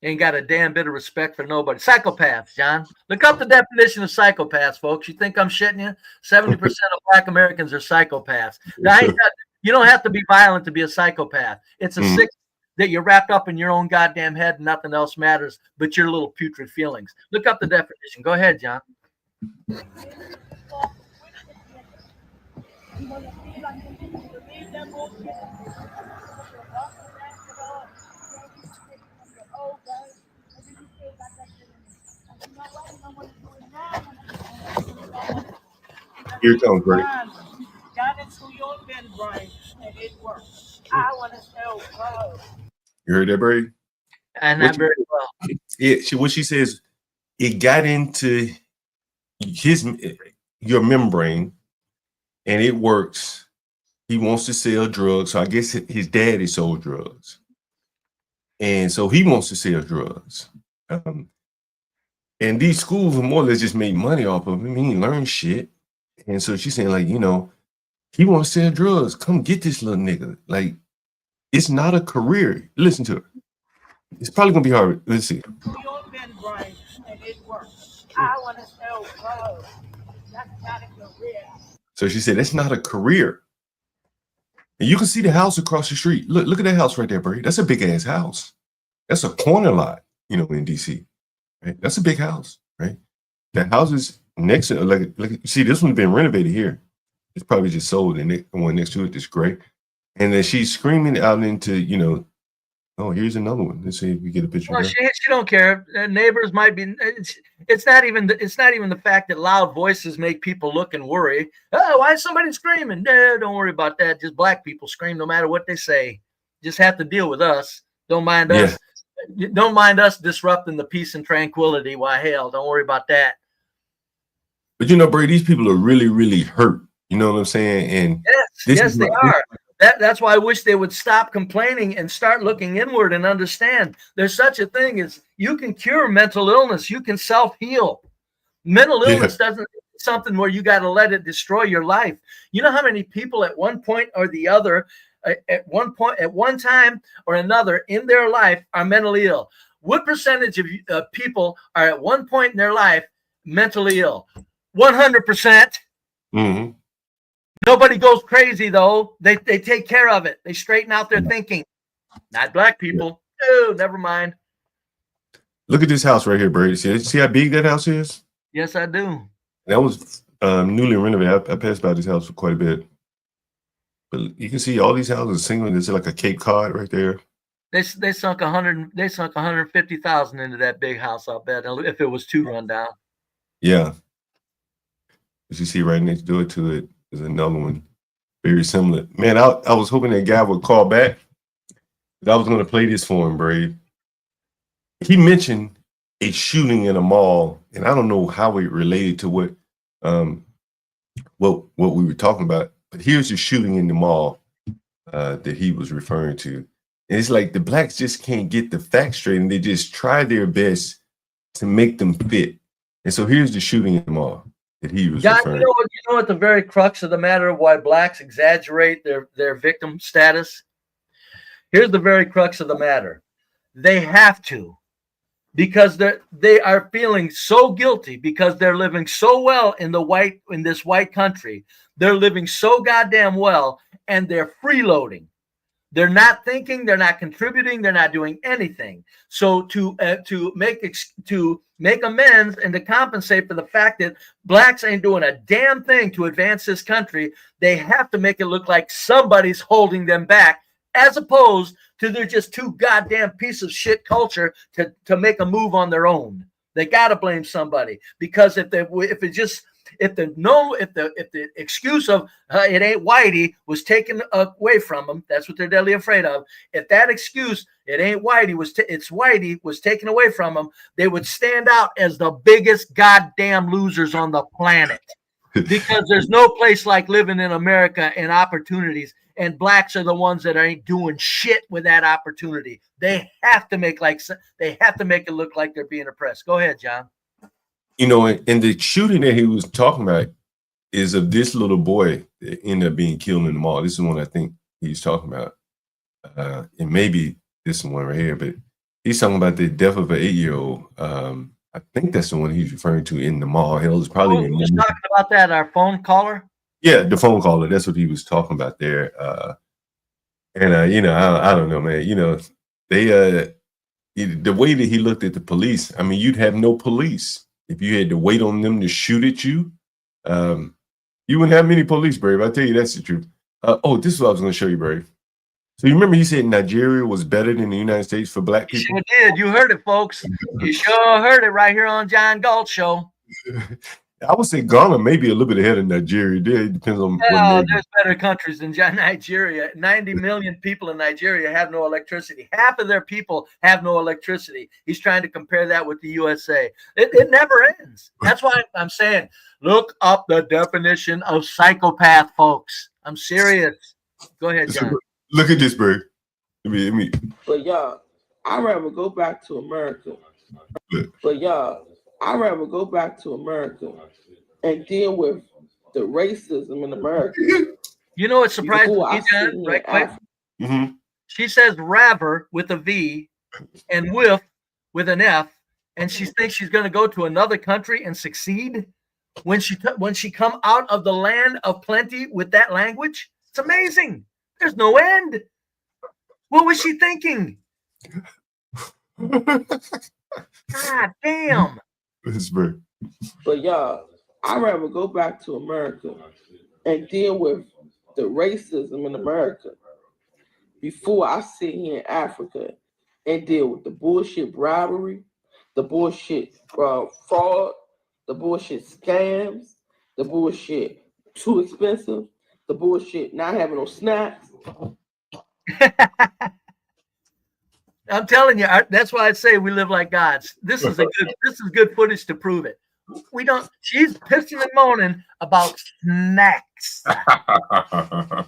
S3: Ain't got a damn bit of respect for nobody. Psychopaths, John. Look up the definition of psychopaths, folks. You think I'm shitting you? 70% of black Americans are psychopaths. Now, you don't have to be violent to be a psychopath. It's a sickness that you're wrapped up in your own goddamn head and nothing else matters but your little putrid feelings. Look up the definition. Go ahead, John.
S2: Here it comes, Brady.
S4: Got into your membrane and it works. I want to tell God.
S2: You heard that, Brady?
S3: And that very well.
S2: Yeah, what she says, it got into your membrane and it works. He wants to sell drugs. So I guess his daddy sold drugs. And so he wants to sell drugs. And these schools are more or less just made money off of him. He learned shit. And so she's saying, like, he wants to sell drugs. Come get this little nigga. Like, it's not a career. Listen to her. It's probably going to be hard. Let's see.
S4: Your membrane and it works. I want to tell God. That's not a career.
S2: So she said, that's not a career. And you can see the house across the street. Look at that house right there, Brady. That's a big ass house. That's a corner lot, in DC. Right? That's a big house, right? The houses next to like see, this one's been renovated here. It's probably just sold, and the one next to it is gray. And then she's screaming out into, oh, here's another one. Let's see if we get a picture.
S3: Well, she don't care. Neighbors might be. It's not even the fact that loud voices make people look and worry. Oh, why is somebody screaming? No, don't worry about that. Just black people scream no matter what they say. Just have to deal with us. Don't mind us. Don't mind us disrupting the peace and tranquility. Why hell? Don't worry about that.
S2: But Brady, these people are really, really hurt. You know what I'm saying? And
S3: yes, they are. That's why I wish they would stop complaining and start looking inward and understand there's such a thing as you can cure mental illness. You can self-heal. Mental illness something where you got to let it destroy your life. You know how many people at one point or the other, at one time or another in their life are mentally ill? What percentage of people are at one point in their life mentally ill? 100%.
S2: Mm-hmm.
S3: Nobody goes crazy though. They take care of it. They straighten out their thinking. Not black people. Oh, never mind.
S2: Look at this house right here, Brady. See how big that house is?
S3: Yes, I do.
S2: That was newly renovated. I passed by this house for quite a bit. But you can see all these houses single. There's like a Cape Cod right there.
S3: They sunk 100. They sunk 150,000 into that big house. I'll bet if it was 2 run down.
S2: Yeah. As you see right next door to it is another one, very similar. Man, I was hoping that guy would call back. I was going to play this for him, Brave. He mentioned a shooting in a mall, and I don't know how it related to what we were talking about. But here's the shooting in the mall that he was referring to. And it's like the blacks just can't get the facts straight, and they just try their best to make them fit. And so here's the shooting in the mall that he was referring to.
S3: You know what the very crux of the matter of why blacks exaggerate their victim status? Here's the very crux of the matter. They have to, because they are feeling so guilty because they're living so well in this white country. They're living so goddamn well, and they're freeloading. They're not thinking, they're not contributing, they're not doing anything. So to make amends and to compensate for the fact that blacks ain't doing a damn thing to advance this country, they have to make it look like somebody's holding them back, as opposed to they're just too goddamn piece of shit culture to make a move on their own. They got to blame somebody, because if the excuse of it ain't whitey was taken away from them, that's what they're deadly afraid of. If that excuse, it ain't whitey, it's whitey was taken away from them, they would stand out as the biggest goddamn losers on the planet. Because there's no place like living in America and opportunities, and blacks are the ones that ain't doing shit with that opportunity. They have to make it look like they're being oppressed. Go ahead, John.
S2: You know, and the shooting that he was talking about is of this little boy that ended up being killed in the mall. This is one I think he's talking about. And maybe this one right here, but he's talking about the death of an 8-year-old. I think that's the one he's referring to in the mall. Hell, it's probably
S3: just talking about that, our phone caller.
S2: Yeah, the phone caller. That's what he was talking about there. You know, I don't know, man. You know, they the way that he looked at the police. I mean, you'd have no police if you had to wait on them to shoot at you. You wouldn't have many police, Brave. I tell you, that's the truth. This is what I was going to show you, Brave. So you remember he said Nigeria was better than the United States for black people?
S3: You sure did. You heard it, folks. You sure heard it right here on John Galt Show.
S2: I would say Ghana may be a little bit ahead of Nigeria. It depends on.
S3: Well, there's better countries than Nigeria. 90 million people in Nigeria have no electricity. Half of their people have no electricity. He's trying to compare that with the USA. It never ends. That's why I'm saying, look up the definition of psychopath, folks. I'm serious. Go ahead, John.
S2: Look at this, bro.
S5: But y'all, I'd rather go back to America. I'd rather go back to America and deal with the racism in America.
S3: You know what surprised me, John? Right quick.
S2: Mm-hmm.
S3: She says rather with a V and with an F, and she thinks she's going to go to another country and succeed when she come out of the land of plenty with that language. It's amazing. There's no end. What was she thinking? God damn.
S5: But y'all, I'd rather go back to America and deal with the racism in America before I sit here in Africa and deal with the bullshit bribery, the bullshit fraud, the bullshit scams, the bullshit too expensive, the bullshit not having no snacks.
S3: I'm telling you, that's why I say we live like gods. This is good footage to prove it. We don't. She's pissing and moaning about snacks,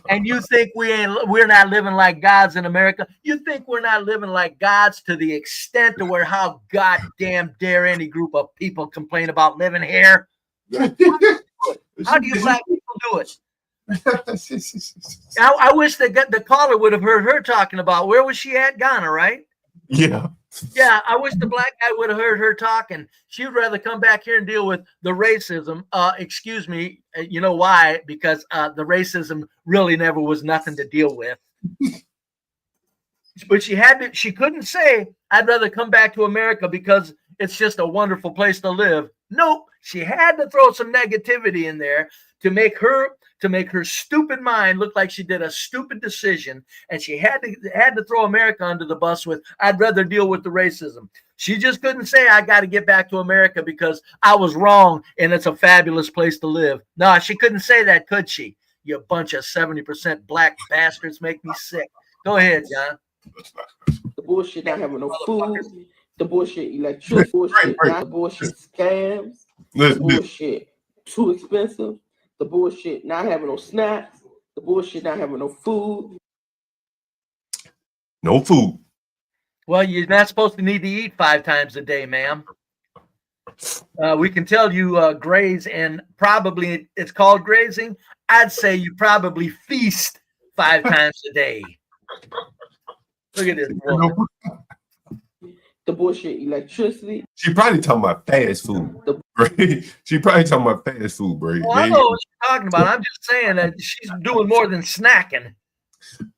S3: and you think we're not living like gods in America? You think we're not living like gods to the extent to where how goddamn dare any group of people complain about living here? How do you black people do it? I wish the caller would have heard her talking about where was she at? Ghana, right?
S2: Yeah.
S3: Yeah, I wish the black guy would have heard her talking. She'd rather come back here and deal with the racism. Excuse me, you know why? Because the racism really never was nothing to deal with. But she couldn't say, I'd rather come back to America because it's just a wonderful place to live. Nope. She had to throw some negativity in there to make her stupid mind look like she did a stupid decision, and she had to throw America under the bus with, I'd rather deal with the racism. She just couldn't say, I got to get back to America because I was wrong and it's a fabulous place to live. No, she couldn't say that, could she? You bunch of 70% black bastards make me sick. Go ahead, John.
S5: The bullshit not having no food, the bullshit electricity, bullshit, not bullshit scams, the bullshit too expensive, the bullshit not having no snacks, the bullshit not having no food.
S2: No food.
S3: Well, you're not supposed to need to eat 5 times a day, ma'am. We can tell you graze, and probably it's called grazing. I'd say you probably feast 5 times a day. Look at this woman.
S5: The bullshit electricity.
S2: She probably talking about fast food. She probably talking about fast food, bro.
S3: Well, I know what she's talking about. I'm just saying that she's doing more than snacking.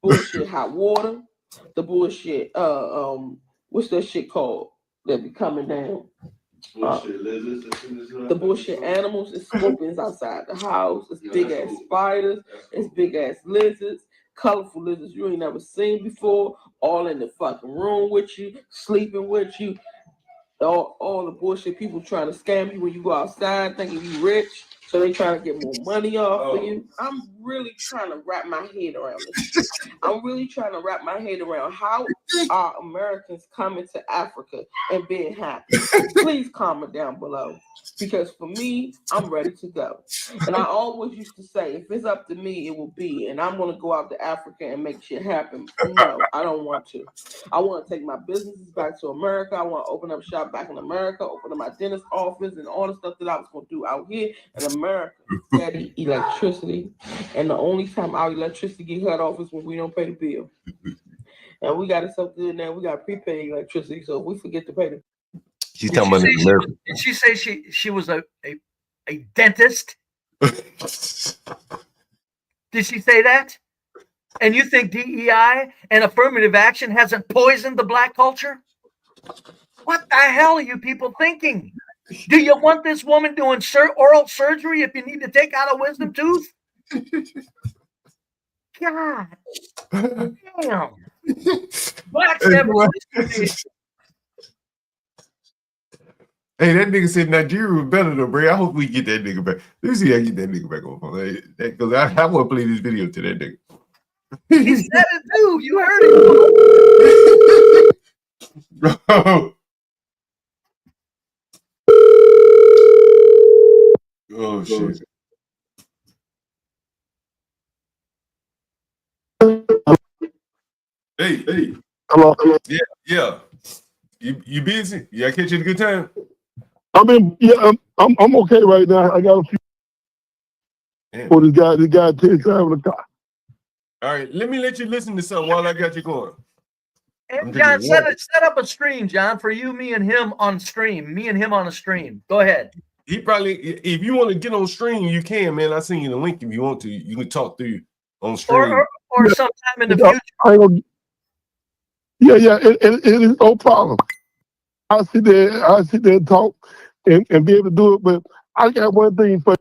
S5: Bullshit hot water. The bullshit what's that shit called that be coming down? The bullshit animals and scorpions outside the house. It's big ass spiders. It's big ass lizards. Colorful lizards you ain't never seen before, all in the fucking room with you, sleeping with you. All the bullshit people trying to scam you when you go outside thinking you rich, so they trying to get more money off of you. I'm really trying to wrap my head around this. I'm really trying to wrap my head around how are Americans coming to Africa and being happy. Please comment down below, because for me, I'm ready to go. And I always used to say, if it's up to me, it will be. And I'm going to go out to Africa and make shit happen. No, I don't want to. I want to take my businesses back to America. I want to open up shop back in America, open up my dentist office, and all the stuff that I was going to do out here in America. Steady electricity. And the only time our electricity get cut off is when we don't pay the bill. And we got it so good now, we got prepaid electricity, so we forget to pay the.
S2: She's talking about America.
S3: Did she say she was a dentist? Did she say that? And you think DEI and affirmative action hasn't poisoned the black culture? What the hell are you people thinking? Do you want this woman doing oral surgery if you need to take out a wisdom tooth? God damn. Blacks never
S2: Hey, that nigga said Nigeria was better though, bro. I hope we get that nigga back. Let me see how I get that nigga back on phone. Because I want to play this video to that nigga.
S3: He said it too. You heard it.
S2: Bro. Oh, shit. Hey.
S1: Hello.
S2: Yeah. You busy? Yeah, I catch you at a good time?
S1: I'm okay right now. I got a few for this guy takes out of the car.
S2: All right, let me let you listen to something while I got you going.
S3: And John, set up a stream, John, for you, me, and him on stream. Me and him on a stream. Go ahead.
S2: He probably, if you want to get on stream, you can, man. I'll send you the link if you want to. You can talk through on stream.
S3: Or sometime in the future.
S1: It is no problem. I'll sit there and talk and be able to do it. But I got one thing for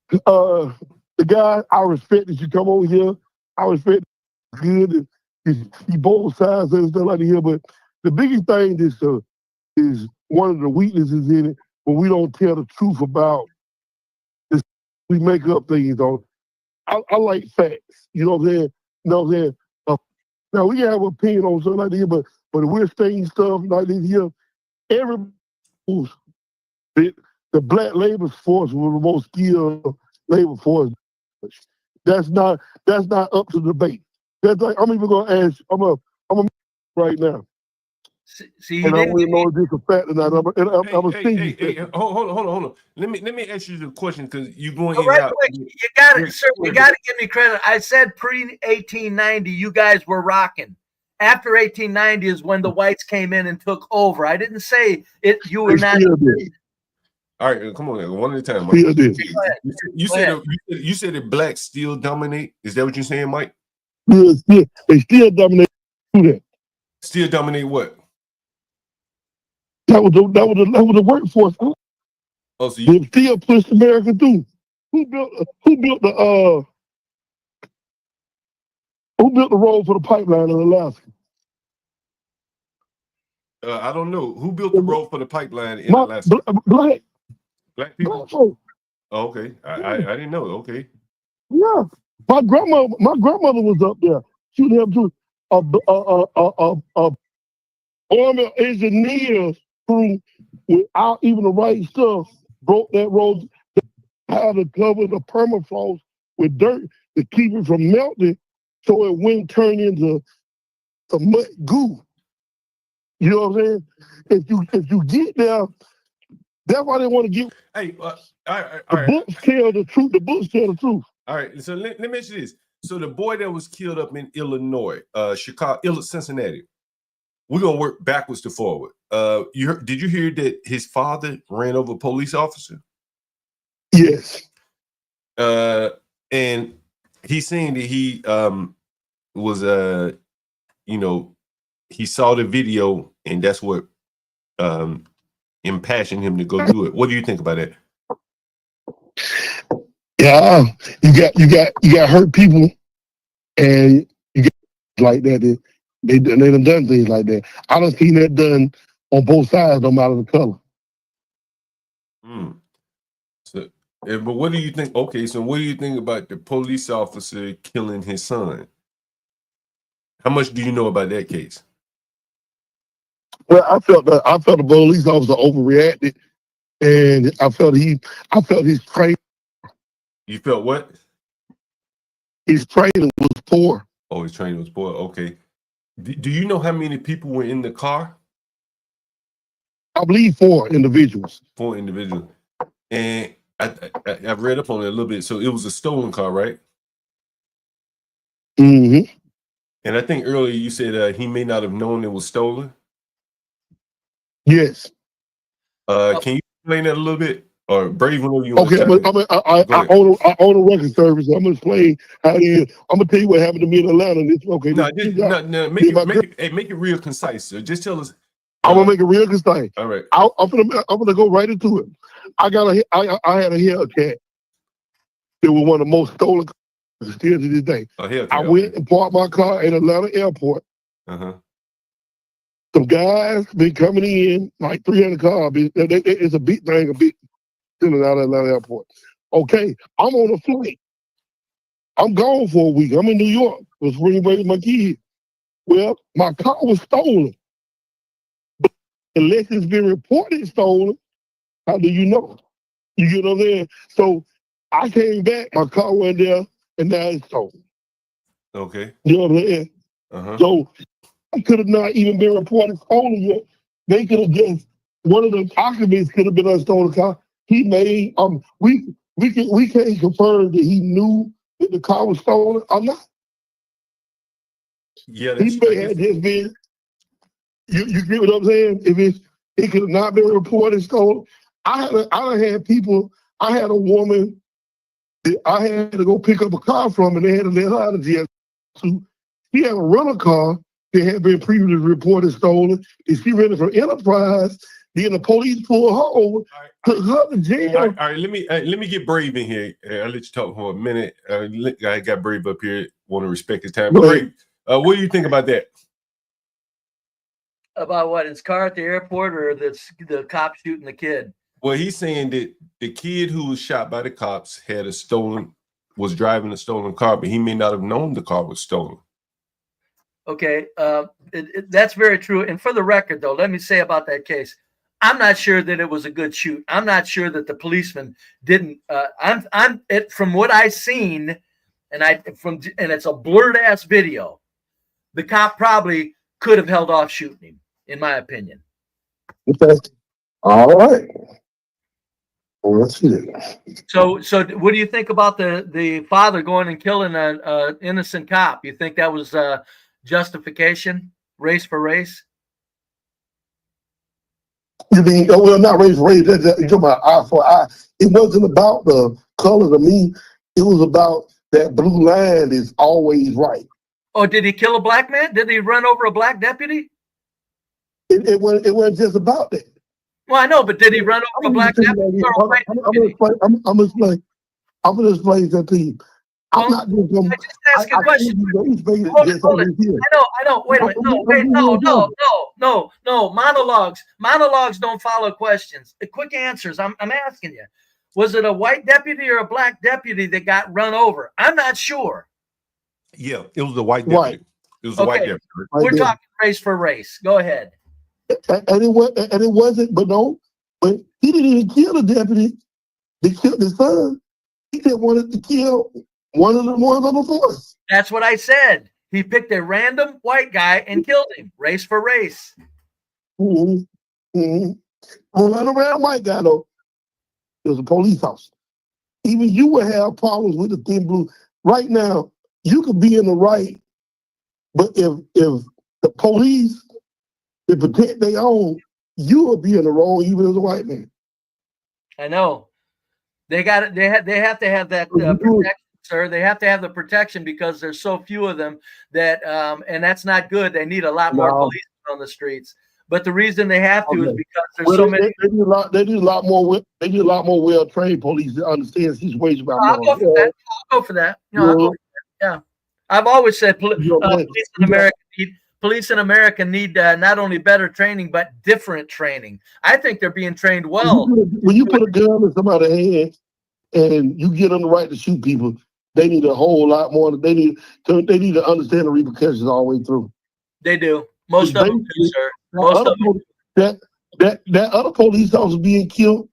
S1: the guy. I respect that you come over here. I respect good. You see both sides and stuff like that. But the biggest thing is one of the weaknesses in it when we don't tell the truth about this. We make up things on. I like facts. You know what I'm saying? Now we have an opinion on something like this, but if we're saying stuff like this here, the black labor force was the most skilled labor force. That's not up to debate. That's like I'm even gonna ask. I'm a right now.
S3: See, he
S1: And I
S3: didn't
S1: don't
S3: give
S1: even know
S3: me,
S1: if this a fact or not. I'm a stingy.
S2: Hold on. Let me ask you the question because you going
S3: oh,
S2: in and
S3: right
S2: out.
S3: quick, you got
S2: Yeah,
S3: it, sir. You got to give me credit. I said pre 1890, you guys were rocking. After 1890 is when the whites came in and took over. I didn't say it. You were
S1: They
S3: not.
S1: still did.
S2: All right, come on, one at a time, Mike.
S1: Still did.
S2: You said that blacks still dominate. Is that what you're saying, Mike?
S1: They still dominate. That.
S2: Still dominate what?
S1: That was the workforce.
S2: Oh, so
S1: They still pushed America through. Who built the road for the pipeline in Alaska?
S2: I don't know who built the road for the pipeline in
S1: My,
S2: Alaska.
S1: Black
S2: People.
S1: folks.
S2: Oh, okay, I didn't know. Okay.
S1: Yeah, my grandmother was up there shooting up to a army engineers who, without even the right stuff, broke that road. Had to cover the permafrost with dirt to keep it from melting, so it wouldn't turn into the mud goo. You know what I'm saying? If you get there, that's why they want to get.
S2: Hey, all right.
S1: Books tell the truth. The books tell the truth.
S2: All right. So let me ask you this. So the boy that was killed up in Illinois, Cincinnati. We're gonna work backwards to forward. Did you hear that his father ran over a police officer?
S1: Yes.
S2: And he's saying that he was he saw the video and that's what impassioned him to go do it. What do you think about that?
S1: Yeah, you got hurt people, and you get like that. They done things like that. I done seen that done on both sides, no matter the color.
S2: So, but what do you think? Okay, so what do you think about the police officer killing his son? How much do you know about that case?
S1: Well, I felt the police officer overreacted, and I felt his training.
S2: You felt what?
S1: His training was poor.
S2: Oh, his training was poor. Okay. Do you know how many people were in the car?
S1: I believe 4 individuals.
S2: 4 individuals. And I've read up on it a little bit. So it was a stolen car, right?
S1: Mm-hmm.
S2: And I think earlier you said he may not have known it was stolen.
S1: Yes.
S2: Can you explain that a little bit? Or Brave, whenever you want
S1: Okay, I own a record service. I'm gonna explain how it is. I'm gonna tell you what happened to me in Atlanta. Okay,
S2: make it real concise. So just tell us.
S1: I'm gonna make it real concise.
S2: All right.
S1: I'm gonna go right into it. I had a Hellcat. It was one of the most stolen cars still to this day. I went and parked my car at Atlanta Airport. Some guys been coming in, like 300 cars. It's a big thing, out of Atlanta Airport. Okay, I'm on a flight. I'm gone for a week. I'm in New York. Was bringing back my kids. Well, my car was stolen. But unless it's been reported stolen, how do you know? You get what I'm saying? So I came back, my car went there, and now it's stolen.
S2: Okay.
S1: You know what I'm saying? So I could have not even been reported stolen yet. They could have just, one of the occupants could have been on a stolen car. He made we can't confirm that he knew that the car was stolen or not.
S2: Yeah,
S1: he may have just been. You get what I'm saying? If it could have not been reported stolen. I had people. I had a woman that I had to go pick up a car from, and they had to let her out of jail. So she had a rental car that had been previously reported stolen, and she rented from Enterprise. Then the police pulled her over, took her to jail.
S2: All right, let me get Brave in here. I'll let you talk for a minute. I got Brave up here. Want to respect his time. But Brave, what do you think about that?
S3: About what? His car at the airport, or the cop shooting the kid?
S2: Well, he's saying that the kid who was shot by the cops was driving a stolen car, but he may not have known the car was stolen.
S3: Okay, that's very true. And for the record, though, let me say about that case, I'm not sure that it was a good shoot. I'm not sure that the policeman didn't. From what I've seen, and it's a blurred ass video. The cop probably could have held off shooting him. in my opinion.
S1: Okay. All right. Well, let's see it.
S3: So what do you think about the father going and killing a innocent cop? You think that was justification, race for race?
S1: You mean, oh, well, not race for race. You're talking about eye for eye. It wasn't about the color to me. It was about that blue line is always right.
S3: Oh, did he kill a black man? Did he run over a black deputy?
S1: It wasn't just about that.
S3: Well, I know, but did he run over a black deputy or a white deputy?
S1: I'm gonna explain that to you. I'm
S3: Well,
S1: not just gonna.
S3: I just ask a question.
S1: Hold it.
S3: I know. Wait a minute. No. Monologues don't follow questions. The quick answers. I'm asking you. Was it a white deputy or a black deputy that got run over? I'm not sure.
S2: Yeah, it was a white deputy.
S1: Right.
S2: It was a white deputy.
S3: We're talking race for race. Go ahead.
S1: And it wasn't, but he didn't even kill the deputy. They killed his son. He just wanted to kill one of the ones on the force.
S3: That's what I said. He picked a random white guy and killed him. Race for race.
S1: Mm-hmm. Mm-hmm. Well, not a random white guy though. It was a police officer. Even you would have problems with the thin blue. Right now, you could be in the right, but if the police to protect their own, you will be in the wrong, even as a white man.
S3: I know. They got it. They have to have that protection, sir. They have to have the protection because there's so few of them that, and that's not good. They need a lot more police on the streets. But the reason they have to is because there's so many.
S1: They need a lot more. They need a lot more well-trained police to understand situations.
S3: I'll go for that. Yeah. I've always said police in America need not only better training but different training. I think they're being trained well.
S1: When you put a gun in somebody's hand and you get them the right to shoot people, they need a whole lot more. They need to understand the repercussions all the way through.
S3: They do. Most of them do, sir.
S1: That other police officer being killed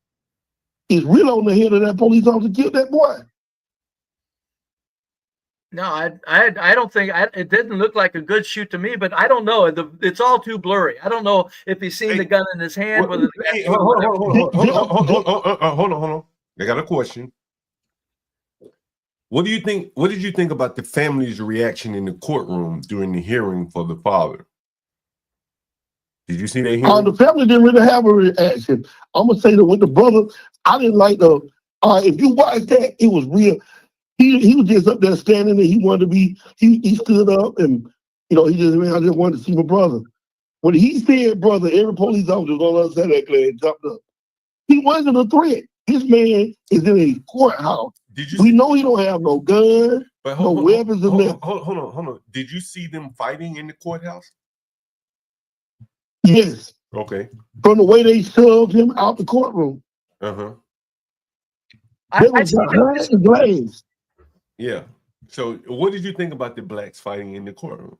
S1: is real on the head of that police officer killed that boy.
S3: No, I don't think it didn't look like a good shoot to me, but I don't know. It's all too blurry. I don't know if he's seen the gun in his hand.
S2: Hold on. I got a question. What do you think? What did you think about the family's reaction in the courtroom during the hearing for the father? Did you see that hearing?
S1: The family didn't really have a reaction. I'm gonna say that with the brother, I didn't like the. If you watch that, it was real. He was just up there standing there. He wanted to be. He stood up and he I just wanted to see my brother. When he said brother, every police officer on the other side of that class jumped up. He wasn't a threat. This man is in a courthouse. We know he don't have no gun, no weapons.
S2: Hold on. Did you see them fighting in the courthouse?
S1: Yes.
S2: Okay.
S1: From the way they shoved him out the courtroom.
S2: Uh-huh.
S1: They was behind the glass.
S2: Yeah. So what did you think about the blacks fighting in the courtroom?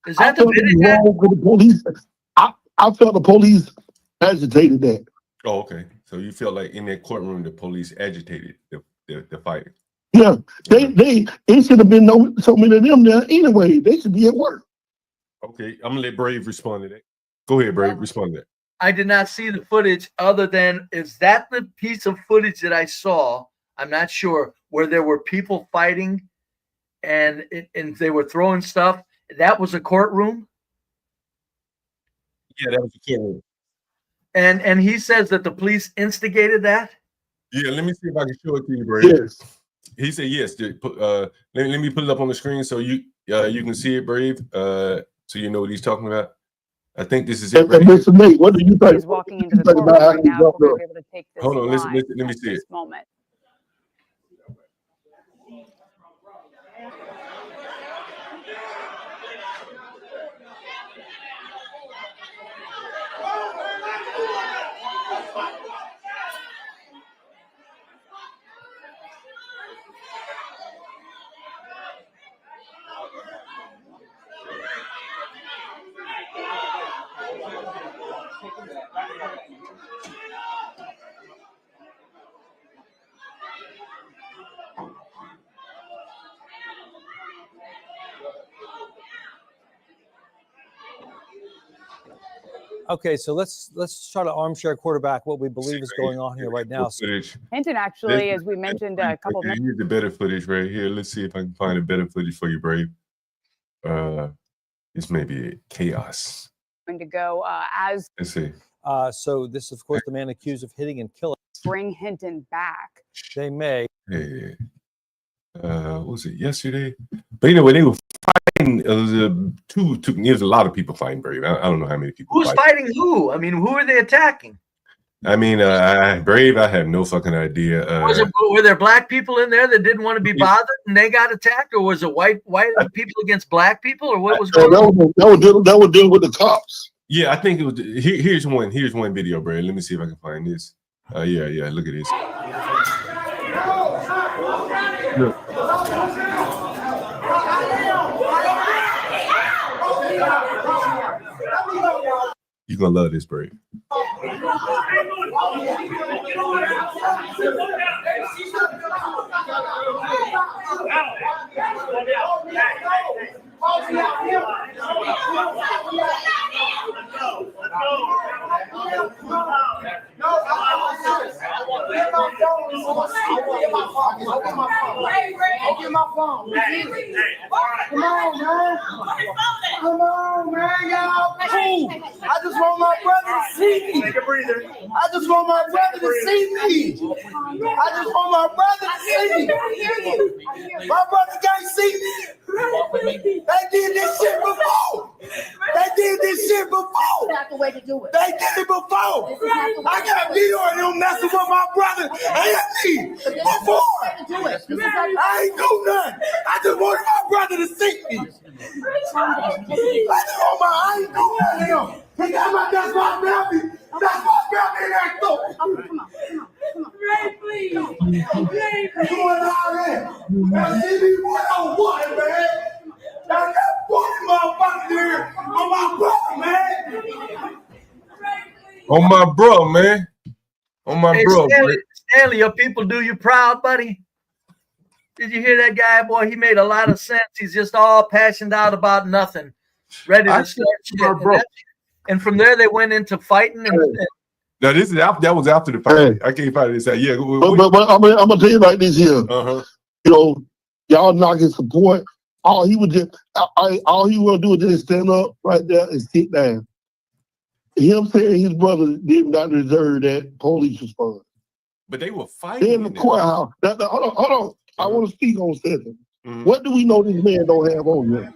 S3: Is that the
S1: wrong with the police? I felt the police agitated that.
S2: Oh, okay. So you felt like in that courtroom the police agitated the fighting.
S1: Yeah. It should have been so many of them there anyway. They should be at work.
S2: Okay, I'm gonna let Brave respond to that. Go ahead, Brave, respond to that.
S3: I did not see the footage other than, is that the piece of footage that I saw? I'm not sure, where there were people fighting and they were throwing stuff. That was a courtroom?
S2: Yeah, that was a courtroom.
S3: And he says that the police instigated that?
S2: Yeah, let me see if I can show it to you, Brave.
S1: Yes.
S2: He said yes. Let me put it up on the screen so you can see it, Brave. So you know what he's talking about. I think this is it.
S1: And Mr. Nate, what do you think?
S6: He's walking into the courtroom right now. We'll be able to take this.
S2: Hold on, let me see it.
S6: Moment.
S7: Okay, so let's try to armchair quarterback what we believe is going on here right now.
S2: Footage.
S6: Hinton actually, as we mentioned a couple of minutes
S2: Here's the better footage right here. Let's see if I can find a better footage for you, Brave. This may be chaos.
S6: to go as
S2: Let's see.
S7: So this, of course, the man accused of hitting and killing.
S6: bring Hinton back.
S7: They may.
S2: Hey, what was it yesterday? But anyway, they were fighting. There's a lot of people fighting Brave. I don't know how many people.
S3: Who's fighting who? I mean, who are they attacking?
S2: I mean, Brave. I have no fucking idea.
S3: Were there black people in there that didn't want to be bothered and they got attacked, or was it white people against black people, or what was going on?
S1: That was dealing with the cops.
S2: Yeah, I think it was. Here's one video, Brave. Let me see if I can find this. Yeah. Look at this. Look. You're gonna love this, Brave.
S8: Come on, man, y'all. Cool. I just want my brother to see me. I just want my brother to see me. I just want my brother to see me. My brother can't see me. They did this shit before.
S4: That's the way to do it.
S8: They did it before. I got video of them messing with my brother and me before. I ain't do nothing. I just wanted my brother to see me. I ain't do nothing to him. That's my family. That's my family in that store.
S4: Come on.
S8: Ray, please. Ray, please. Doing all that. Now, see me one-on-one, man. Now, that fucking motherfucker here on my brother, man.
S2: On my bro, man. On my
S3: Hey,
S2: bro.
S3: Stanley, your people do you proud, buddy. Did you hear that guy, boy? He made a lot of sense. He's just all passionate out about nothing, ready to start shit. And from there, they went into fighting.
S2: Now this is after, that was after the fight.
S1: Hey.
S2: I can't find this out. Yeah,
S1: But I'm gonna tell you like this here.
S2: Uh-huh.
S1: You know, y'all knocking support. All he would do is just stand up right there and sit down. Him saying his brother did not deserve that police response.
S2: But they were fighting
S1: In the courthouse. Hold on. I want to speak on something. What do we know this man don't have on him?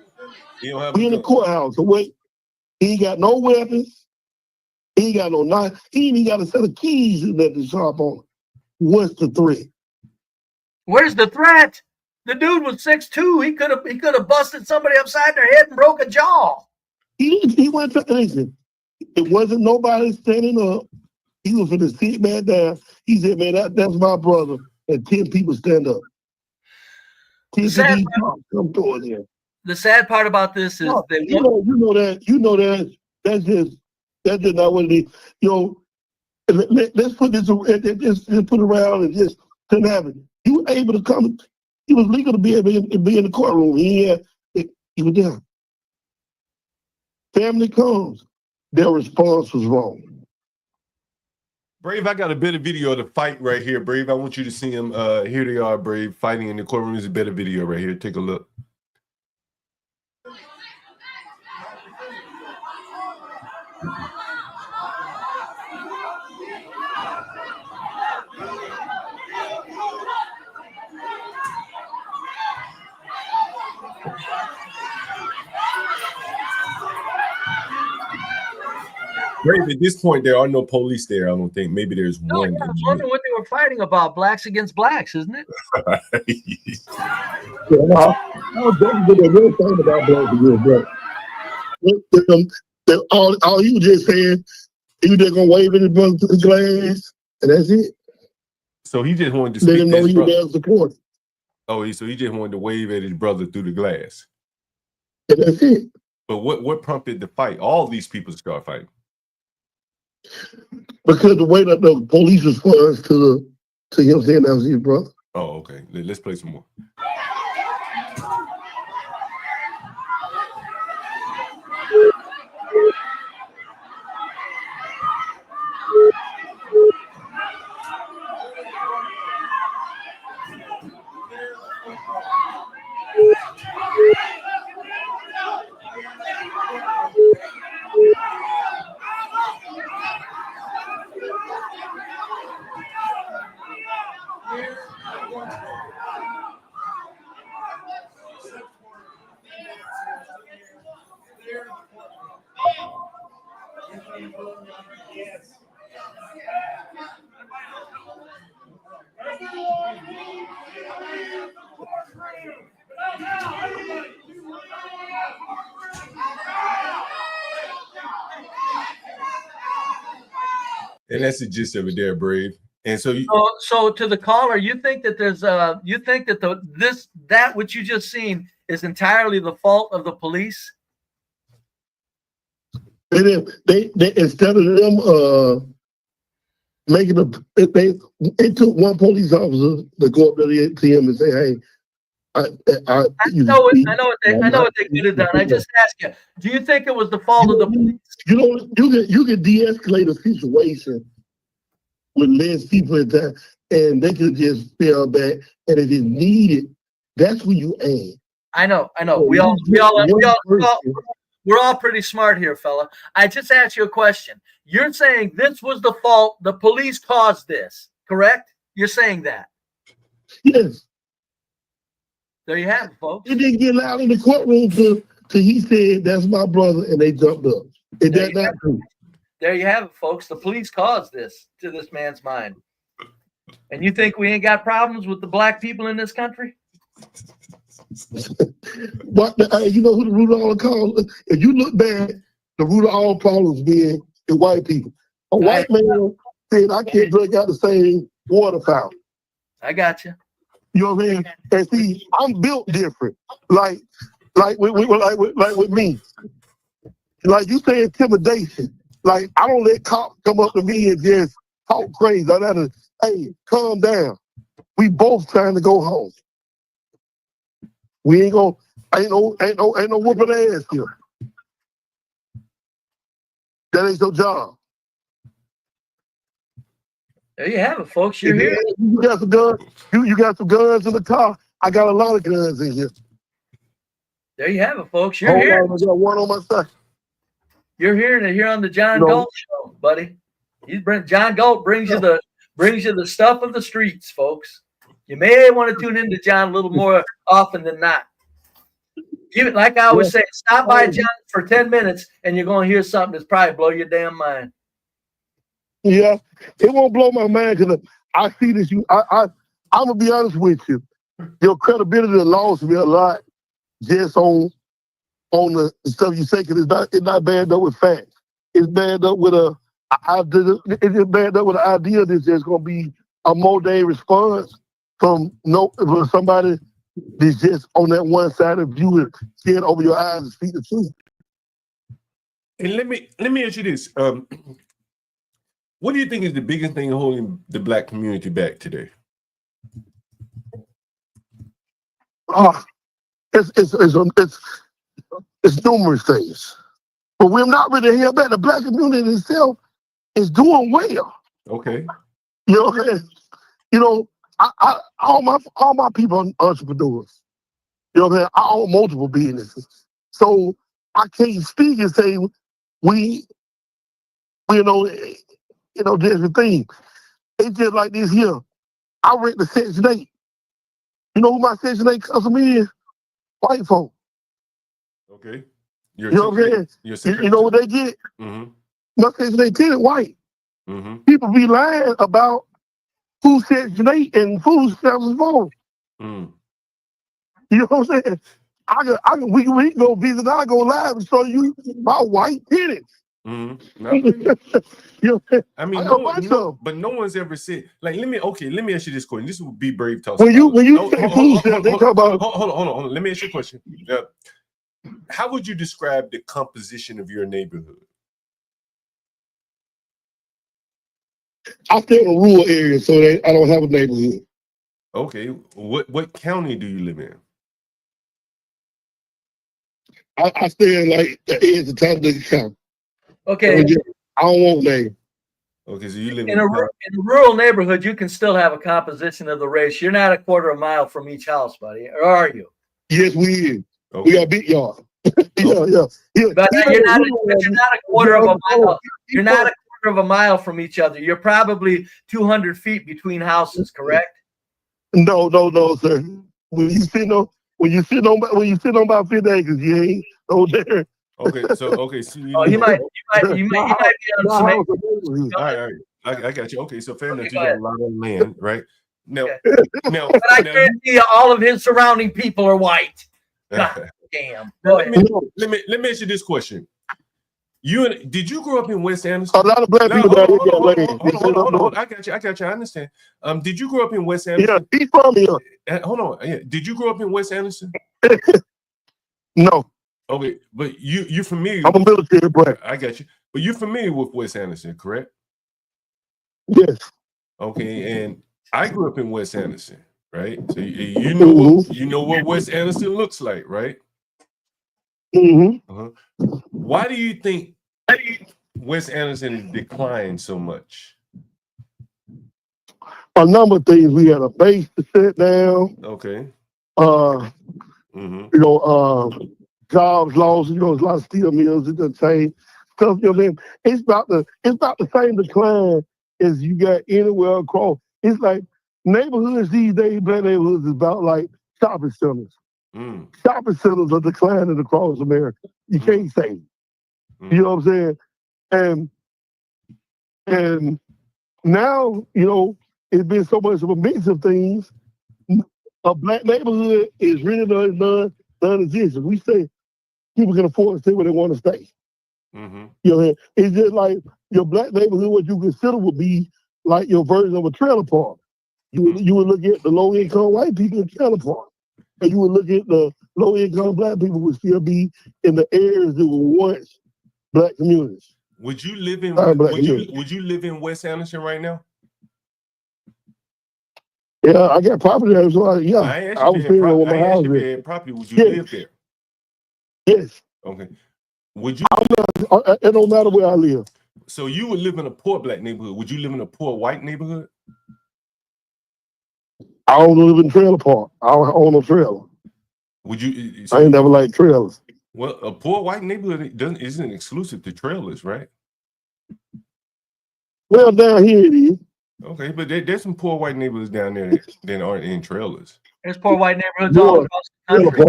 S2: He don't have
S1: We in the courthouse. So wait, he ain't got no weapons. He ain't got no knife. He ain't even got a set of keys that the sharp on him. What's the threat?
S3: Where's the threat? The dude was 6'2". He could have busted somebody upside their head and broke a jaw.
S1: He went to listen. It wasn't nobody standing up. He was for the sit back down. He said, "Man, that's my brother." And 10 people stand up. 10 people come towards him.
S3: The sad part about this is that
S1: you know that that's just not what it is. You know, let's put this just put around and just couldn't have it. He was able to come. He was legal to be able to be in the courtroom. He was there. Family comes. Their response was wrong.
S2: Brave, I got a better video of the fight right here, Brave. I want you to see him. Here they are, Brave, fighting in the courtroom. There's a better video right here. Take a look. Brave, at this point, there are no police there, I don't think. Maybe there's one.
S3: I was wondering what they were fighting about, blacks against blacks, isn't it?
S1: I was definitely the real thing about blacks against blacks. All he was just saying, he was just gonna wave at his brother to the glass, and that's it.
S2: So he just wanted to
S1: let
S2: speak
S1: him
S2: to
S1: know
S2: his
S1: he was
S2: brother.
S1: there to support.
S2: Oh, so he just wanted to wave at his brother through the glass.
S1: And that's it.
S2: But what prompted the fight? All these people start fighting.
S1: Because the way that the police responds to him saying that was his brother.
S2: Oh, okay. Let's play some more. And that's the gist of it there, Brave. And so you,
S3: So to the caller, you think that you think that that which you just seen is entirely the fault of the police?
S1: They instead of them making it took one police officer to go up to him and say, "Hey, I
S3: know what they could have done. I just ask you, do you think it was the fault of the police?
S1: You know, you can de-escalate a situation with less people in there, and they could just fell back. And if it's needed, that's when you aim.
S3: I know. We're all pretty smart here, fella. I just asked you a question. You're saying this was the fault. The police caused this, correct? You're saying that.
S1: Yes.
S3: There you have it, folks.
S1: It didn't get loud in the courtroom till he said, "That's my brother," and they jumped up. Is that not true?
S3: There you have it, folks. The police caused this to this man's mind. And you think we ain't got problems with the black people in this country?
S1: But you know who the root of all the cause? If you look back, the root of all problems being the white people. A white man said, "I can't drink out the same water fountain."
S3: I got you.
S1: You know what I mean? And see, I'm built different. Like with me. Like you say intimidation. Like I don't let cops come up to me and just talk crazy. I gotta, hey, calm down. We both trying to go home. We ain't gonna ain't no whooping ass here. That ain't your job.
S3: There you have it, folks. You're here.
S1: You got some guns. You got some guns in the car. I got a lot of guns in here.
S3: There you have it, folks. You're here.
S1: I got one on my side.
S3: You're hearing it here on the John Galt Show, buddy. John Galt brings you the stuff of the streets, folks. You may want to tune into John a little more often than not. Even like I always say, stop by John for 10 minutes and you're going to hear something that's probably blow your damn mind.
S1: Yeah, it won't blow my mind because I see this. I'm gonna be honest with you. Your credibility lost me a lot just on the stuff you say because it's not backed up with facts. It's backed up with it's just backed up with an idea that there's gonna be a modern response from somebody that's just on that one side of view and see it over your eyes and speak the truth.
S2: and let me ask you this. What do you think is the biggest thing holding the black community back today?
S1: It's numerous things, but we're not really held back. The black community itself is doing well.
S2: Okay.
S1: You know what I'm saying? You know, all my people are entrepreneurs. You know what I'm saying? I own multiple businesses, so I can't speak and say we different thing. It's just like this here. I rent the Section 8. You know who my Section 8 customer is? White folk.
S2: Okay.
S1: You know what I'm saying? You know what they get?
S2: Mm-hmm.
S1: My Section 8 tenant white.
S2: Mm-hmm.
S1: People be lying about who Section 8 and who Section 4.
S2: Mm.
S1: You know what I'm saying? We can go visit. I go live and show you my white tenants.
S2: Mm-hmm.
S1: You know,
S2: I mean, but no one's ever said like. Let me ask you this question. This would be Brave talk.
S1: When you say food stamps, they talk about.
S2: Hold on. Let me ask you a question. How would you describe the composition of your neighborhood?
S1: I stay in a rural area, so I don't have a neighborhood.
S2: Okay. What county do you live in?
S1: I stay in like the edge of Talladega County.
S3: Okay.
S1: I don't want name.
S2: Okay, so you live
S3: in a rural neighborhood. You can still have a composition of the race. You're not a quarter of a mile from each house, buddy, or are you?
S1: Yes, we is.
S2: Okay.
S1: We got big yard. yeah.
S3: But you're not a quarter of a mile. You're not a quarter of a mile from each other. You're probably 200 feet between houses, correct?
S1: No, sir. When you sit on about 50 acres, you ain't no there.
S2: Okay, so
S3: You might be on some.
S2: all right. I got you. Okay, so fair enough. You
S3: go
S2: got
S3: ahead.
S2: a lot of land, right? Now, now,
S3: But I guarantee you, all of his surrounding people are white. God damn. Go
S2: let
S3: ahead.
S2: me ask you this question. Did you grow up in West Anderson?
S1: A lot of black people down here got land.
S2: Hold on. I got you. I understand. Did you grow up in West Anderson?
S1: Yeah, he's from here.
S2: Hold on. Yeah. Did you grow up in West Anderson?
S1: No,
S2: Okay, but you familiar?
S1: I'm a military brat.
S2: I got you. But you're familiar with West Anderson, correct?
S1: Yes.
S2: Okay, and I grew up in West Anderson, right? So you know what West Anderson looks like, right?
S1: Mm-hmm.
S2: Why do you think West Anderson is declined so much?
S1: A number of things. We had a base to sit down.
S2: Okay.
S1: Jobs lost. There's a lot of steel mills. It's the same stuff. It's about the same decline as you got anywhere across. It's like neighborhoods these days. Black neighborhoods is about like shopping centers. Shopping centers are declining across America. You can't say. You know what I'm saying? And now, it's been so much of a mix of things. A black neighborhood is really non-existent. We say people can afford to stay where they want to stay. It's just like your black neighborhood, what you consider would be like your version of a trailer park. You would look at the low-income white people in trailer park. And you would look at the low-income black people would still be in the areas that were once black communities.
S2: Would you live in would you live in West Anderson right now?
S1: Yeah, I got property there, so I was figuring where my house is.
S2: Property. Would you live there?
S1: Yes.
S2: Okay. Would you?
S1: It don't matter where I live.
S2: So you would live in a poor black neighborhood. Would you live in a poor white neighborhood?
S1: I don't live in trailer park. I don't own a trailer.
S2: Would you?
S1: I ain't never liked trailers.
S2: Well, a poor white neighborhood isn't exclusive to trailers, right?
S1: Well, down here it is.
S2: Okay, but there's some poor white neighborhoods down there that aren't in trailers.
S3: There's poor white neighborhoods all across the country.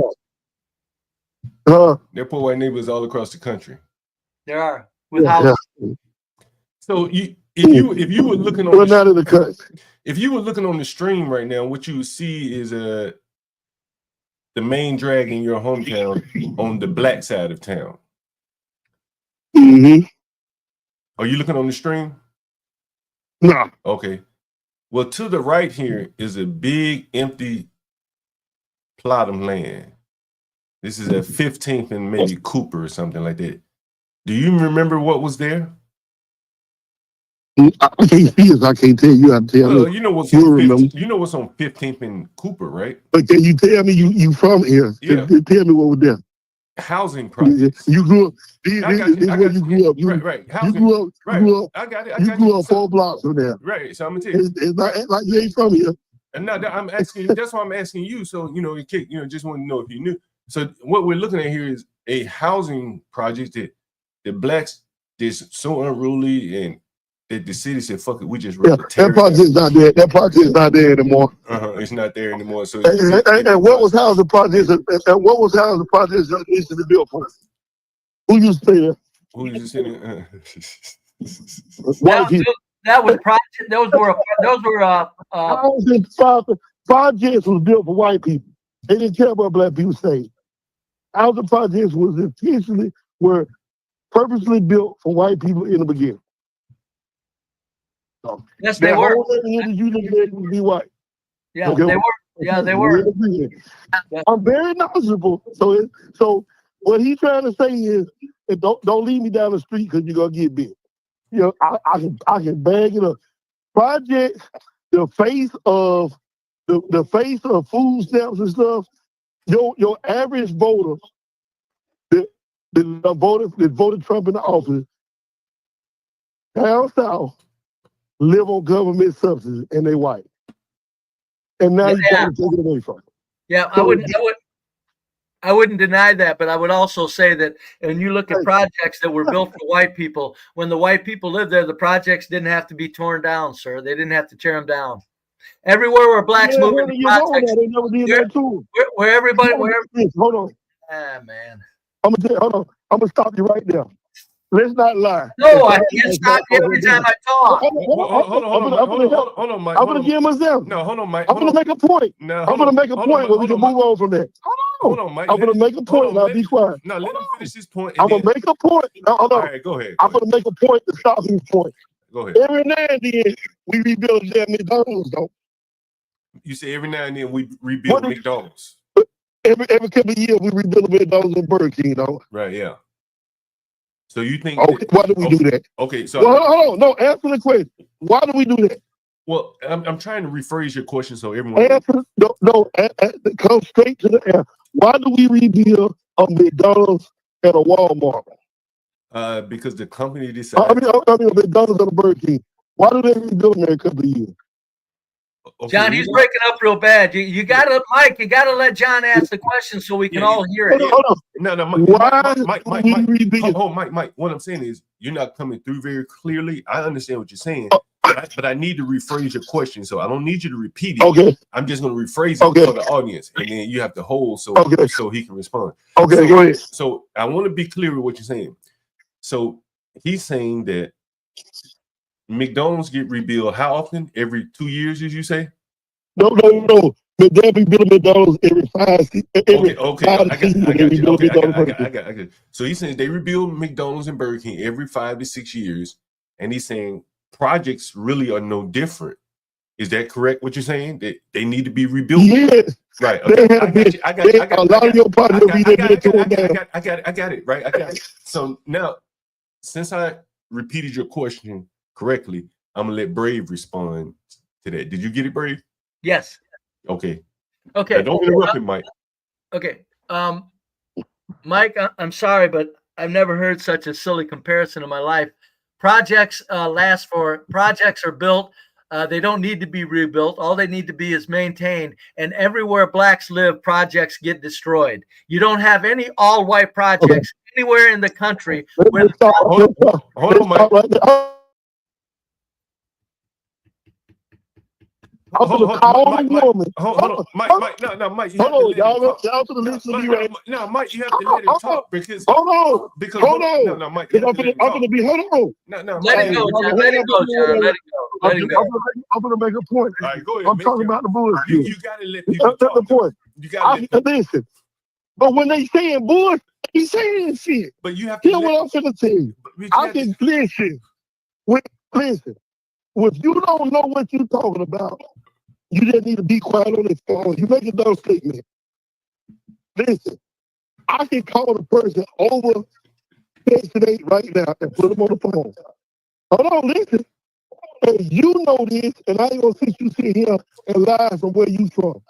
S2: There are poor white neighborhoods all across the country.
S3: There are with houses.
S2: So if you were looking on if you were looking on the stream right now, what you would see is the main drag in your hometown on the black side of town. Are you looking on the stream?
S1: No.
S2: Okay. Well, to the right here is a big empty plot of land. This is at 15th and maybe Cooper or something like that. Do you remember what was there?
S1: I can't see it. I can't tell you. I tell
S2: Well,
S1: me.
S2: you know what's on 15th and Cooper, right?
S1: But can you tell me you from here?
S2: Yeah.
S1: Tell me what was there.
S2: Housing projects.
S1: You grew up. This is where you grew up.
S2: Right.
S1: You grew up.
S2: I got it.
S1: You grew up 4 blocks from there.
S2: Right. So I'm gonna tell you.
S1: It's not like you ain't from here.
S2: And now I'm asking. That's why I'm asking you. So just want to know if you knew. So what we're looking at here is a housing project that the blacks is so unruly and that the city said, "Fuck it, we just
S1: that project's not there. That project's not there anymore.
S2: It's not there anymore." So
S1: and what was housing projects? And what was housing projects that used to be built for? Who used to stay there?
S2: Who used to stay there?
S1: White people.
S3: That was project. Those were
S1: housing projects was built for white people. They didn't care about black people staying. Housing projects were purposely built for white people in the beginning. So
S3: yes, they were.
S1: You look at would be white.
S3: Yeah,
S1: okay.
S3: they were. Yeah, they were.
S1: I'm very knowledgeable. So what he's trying to say is, don't lead me down the street because you're gonna get bit. I can bag it up. Projects, the face of food stamps and stuff. Your average voter that voted Trump into office down south live on government subsidies and they white. And now you're trying to take it away from them.
S3: Yeah, I wouldn't deny that, but I would also say that when you look at projects that were built for white people, when the white people lived there, the projects didn't have to be torn down, sir. They didn't have to tear them down. Everywhere where blacks move into
S1: you know
S3: projects,
S1: that. They never did
S3: Where-
S1: that too.
S3: where everybody, where
S1: Hold on.
S3: man.
S1: I'm gonna stop you right there. Let's not lie.
S3: No, I can't stop you every time I talk.
S2: Hold on, Mike.
S1: I'm gonna give him a example.
S2: No, hold on, Mike.
S1: I'm gonna make a point.
S2: No,
S1: I'm gonna make a point where we can move on from that.
S2: Hold on, Mike.
S1: I'm gonna make a point. Now be quiet.
S2: No, let him finish his point.
S1: I'm gonna make a point. No, hold
S2: All
S1: on.
S2: right, go ahead.
S1: I'm gonna make a point to stop his point.
S2: Go ahead.
S1: Every now and then we rebuild damn McDonald's though.
S2: You say every now and then we rebuild
S1: What is-
S2: McDonald's.
S1: Every couple of years we rebuild McDonald's and Burger King, though.
S2: Right, yeah. So you think
S1: Okay, why do we do that?
S2: Okay, so
S1: Well, hold on. No, answer the question. Why do we do that?
S2: well, I'm trying to rephrase your question so everyone
S1: Answer, come straight to the answer. Why do we rebuild a McDonald's and a Walmart?
S2: because the company
S1: I
S2: decided
S1: mean, a McDonald's and a Burger King. Why do they rebuild them every couple of years?
S2: okay,
S3: John, he's breaking up real bad. You gotta, Mike, you gotta let John ask the question so we can
S2: Yeah,
S3: all hear it.
S1: Hold on.
S2: No,
S1: Why
S2: Mike,
S1: do we rebuild?
S2: Mike. What I'm saying is you're not coming through very clearly. I understand what you're saying,
S1: Oh.
S2: but I need to rephrase your question, so I don't need you to repeat it.
S1: Okay,
S2: I'm just going to rephrase it
S1: Okay.
S2: for the audience, and then you have to hold so
S1: Okay.
S2: so he can respond.
S1: okay, go ahead.
S2: So I want to be clear with what you're saying. So he's saying that McDonald's get rebuilt how often? Every 2 years, as you say?
S1: No. But they rebuild McDonald's every 5 seasons.
S2: Okay. I got you. Okay, I got
S1: Okay.
S2: you. So he's saying they rebuild McDonald's and Burger King every 5 to 6 years, and he's saying projects really are no different. Is that correct? What you're saying? That they need to be rebuilt?
S1: Yes.
S2: Right.
S1: They
S2: Okay.
S1: have been.
S2: I got you.
S1: A lot of your projects be there to them down.
S2: I got it. Right. I got it. So now, since I repeated your question correctly, I'm gonna let Brave respond to that. Did you get it, Brave?
S3: Yes.
S2: Okay.
S3: Okay.
S2: Now, don't interrupt him, Mike.
S3: Okay. Mike, I'm sorry, but I've never heard such a silly comparison in my life. Projects projects are built. They don't need to be rebuilt. All they need to be is maintained. And everywhere blacks live, projects get destroyed. You don't have any all-white projects anywhere in the country. Where
S1: Let's stop.
S2: Hold on, Mike.
S1: Right there. I'm gonna call the woman.
S2: Hold on, Mike. No, Mike. You have to
S1: Hold on,
S2: let him talk.
S1: y'all gonna listen to me right
S2: No, Mike, you have to let him talk because
S1: Hold on.
S2: hold
S1: on.
S2: No, Mike. you
S1: I'm
S2: have to let him
S1: gonna
S2: talk.
S1: be, hold on.
S2: No,
S3: let
S2: Mike.
S3: it go, John. Let it go, John. Let it go. Let it go.
S1: I'm gonna make a point.
S2: All right, go ahead.
S1: I'm
S2: make
S1: talking
S2: your-
S1: about the bullshit.
S2: You gotta let people
S1: That's the
S2: talk.
S1: point.
S2: You gotta let people,
S1: Listen. But when they saying bullshit, they saying shit.
S2: but you have to
S1: Hear what I'm finna tell you.
S2: but you
S1: I
S2: have to-
S1: can listen. Listen. If you don't know what you're talking about, you just need to be quiet on this phone. You make a dumb statement. Listen, I can call the person over Section 8 right now and put them on the phone. Hold on, listen. And you know this, and I ain't gonna sit you sit here and lie from where you from.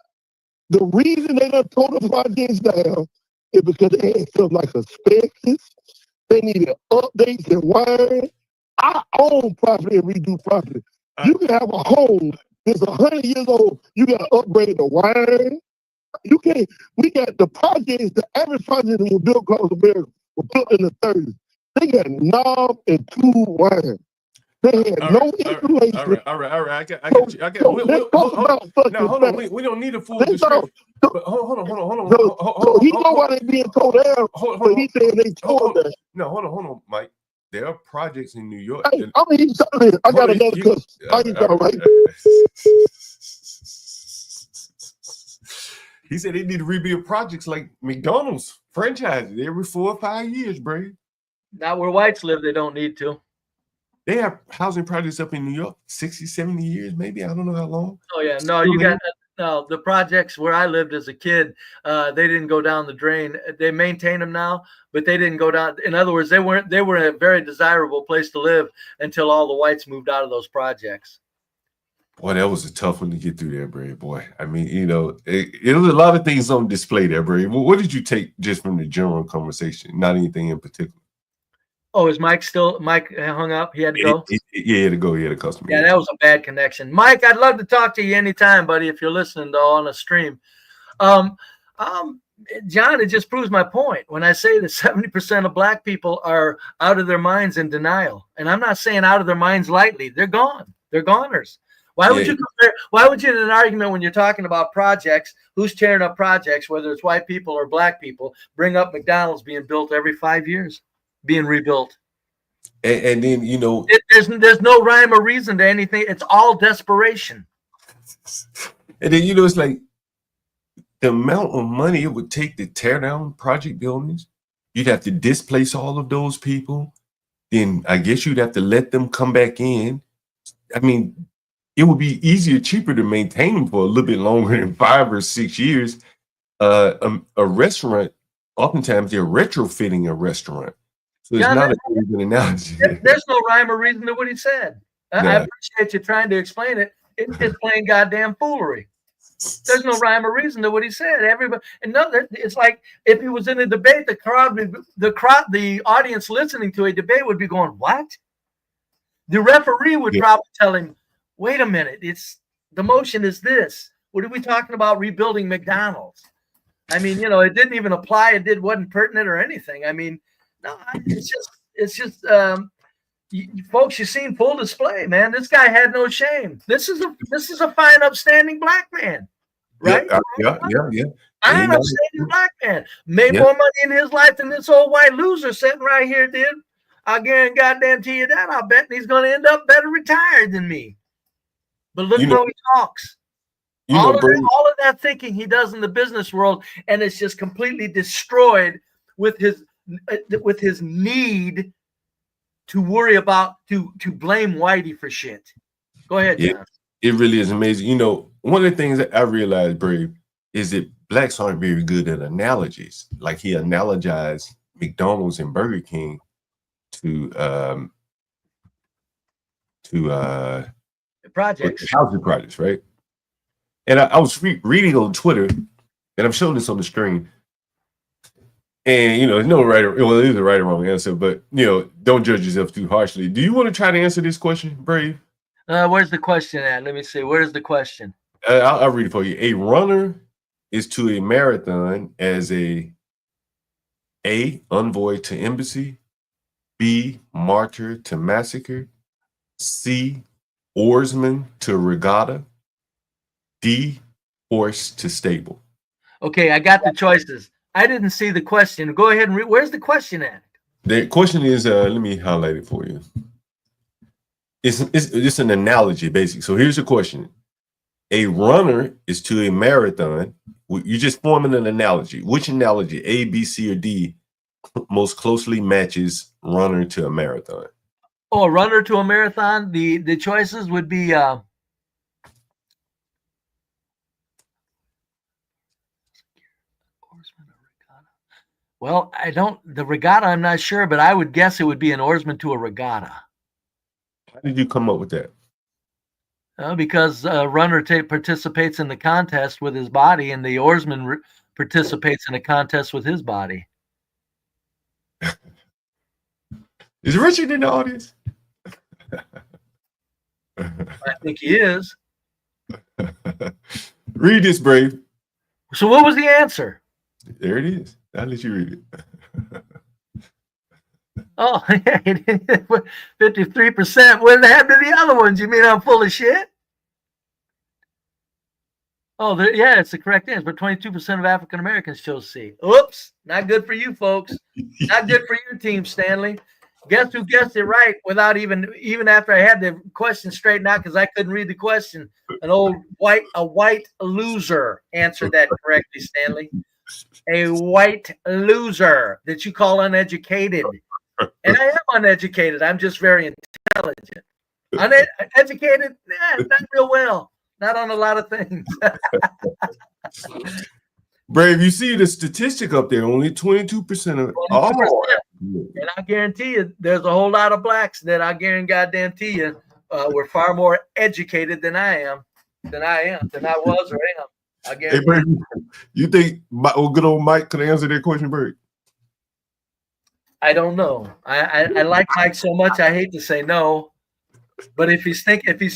S1: The reason they done tore the projects down is because they had stuff like asbestos. They needed updates and wiring. I own property and redo property. You can have a home that's 100 years old. You got to upgrade the wiring. You can't. We got the projects. The average project that was built across America was built in the 30s. They got knob and tube wiring. They had no insulation.
S2: All right. I got you.
S1: So let's talk about fucking
S2: Now, hold on.
S1: facts.
S2: We don't need a full
S1: Let's
S2: description.
S1: talk.
S2: But hold on.
S1: So he know why they being tore down.
S2: Hold
S1: But he said they tore
S2: hold
S1: down.
S2: No, hold on, Mike. There are projects in New York.
S1: Hey, I mean, I got another cuss. I ain't talking right.
S2: He said they need to rebuild projects like McDonald's franchises every 4 or 5 years, Brady.
S3: Not where whites live, they don't need to.
S2: They have housing projects up in New York, 60, 70 years, maybe. I don't know how long.
S3: Oh yeah, no, you got no. The projects where I lived as a kid, they didn't go down the drain. They maintain them now, but they didn't go down. In other words, they were a very desirable place to live until all the whites moved out of those projects.
S2: Boy, that was a tough one to get through there, Brady. Boy, I mean, you know, it was a lot of things on display there, Brady. What did you take just from the general conversation? Not anything in particular.
S3: Oh, is Mike hung up? He had to go?
S2: Yeah, he had to go. He had a customer.
S3: Yeah, that was a bad connection. Mike, I'd love to talk to you anytime, buddy, if you're listening though on a stream. John, it just proves my point when I say that 70% of black people are out of their minds in denial. And I'm not saying out of their minds lightly. They're gone. They're goners. Why would
S2: Yeah.
S3: you compare? Why would you, in an argument when you're talking about projects, who's tearing up projects, whether it's white people or black people, bring up McDonald's being built every 5 years, being rebuilt?
S2: And then, you know,
S3: There's no rhyme or reason to anything. It's all desperation.
S2: and then, you know, it's like the amount of money it would take to tear down project buildings. You'd have to displace all of those people. Then I guess you'd have to let them come back in. I mean, it would be easier, cheaper to maintain them for a little bit longer than 5 or 6 years. A restaurant, oftentimes they're retrofitting a restaurant. So it's
S3: Yeah,
S2: not a good analogy.
S3: There's no rhyme or reason to what he said. I
S2: No.
S3: appreciate you trying to explain it. It's just plain goddamn foolery. There's no rhyme or reason to what he said. Everybody, and no, it's like if he was in a debate, the audience listening to a debate would be going, "What?" The referee would probably tell him, "Wait a minute, the motion is this. What are we talking about? Rebuilding McDonald's?" I mean, you know, it didn't even apply. It wasn't pertinent or anything. I mean, no, it's just. Folks, you've seen full display, man. This guy had no shame. This is a fine, upstanding black man, right?
S2: Yeah.
S3: Fine, upstanding black man made more money in his life than this old white loser sitting right here did. I guarantee you that. I bet he's going to end up better retired than me. But look how he talks. All of that thinking he does in the business world, and it's just completely destroyed with his need to worry about to blame Whitey for shit. Go ahead, John.
S2: It really is amazing. You know, one of the things that I realized, Brave, is that blacks aren't very good at analogies. Like he analogized McDonald's and Burger King to
S3: projects,
S2: housing projects, right? And I was reading on Twitter, and I'm showing this on the screen. And, you know, no right or well, it is a right or wrong answer, but, you know, don't judge yourself too harshly. Do you want to try to answer this question, Brave?
S3: Where's the question at? Let me see. Where's the question?
S2: I'll read it for you. A runner is to a marathon as A, envoy to embassy, B, martyr to massacre, C, oarsman to regatta, D, horse to stable.
S3: Okay, I got the choices. I didn't see the question. Go ahead and read. Where's the question at?
S2: The question is, let me highlight it for you. It's an analogy, basically. So here's the question. A runner is to a marathon. You just forming an analogy. Which analogy, A, B, C, or D, most closely matches runner to a marathon?
S3: Oh, a runner to a marathon. The choices would be well, the regatta, I'm not sure, but I would guess it would be an oarsman to a regatta.
S2: How did you come up with that?
S3: Because a runner participates in the contest with his body, and the oarsman participates in a contest with his body.
S2: Is Richard in the audience?
S3: I think he is.
S2: Read this, Brave.
S3: So what was the answer?
S2: There it is. I'll let you read it.
S3: Oh, 53%. What happened to the other ones? You mean I'm full of shit? Oh, yeah, it's the correct answer. But 22% of African Americans chose C. Oops, not good for you folks. Not good for your team, Stanley. Guess who guessed it right without even after I had the question straightened out because I couldn't read the question. A white loser answered that correctly, Stanley. A white loser that you call uneducated. And I am uneducated. I'm just very intelligent. Uneducated? Not real well. Not on a lot of things.
S2: Brave, you see the statistic up there, only 22% of all.
S3: And I guarantee you, there's a whole lot of blacks that I guarantee you were far more educated than I was or am.
S2: Hey, Brave, you think good old Mike could answer that question, Brave?
S3: I don't know. I like Mike so much, I hate to say no. But if he's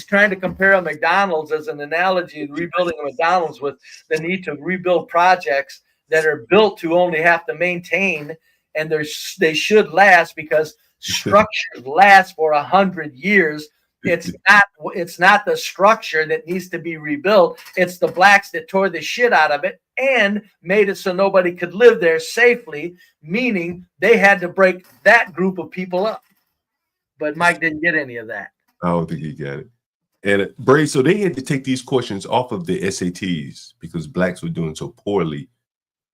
S3: trying to compare a McDonald's as an analogy, rebuilding a McDonald's with the need to rebuild projects that are built to only have to maintain, and they should last because structures last for 100 years. it's not the structure that needs to be rebuilt. It's the blacks that tore the shit out of it and made it so nobody could live there safely, meaning they had to break that group of people up. But Mike didn't get any of that.
S2: I don't think he got it. And Bray, so they had to take these questions off of the SATs because blacks were doing so poorly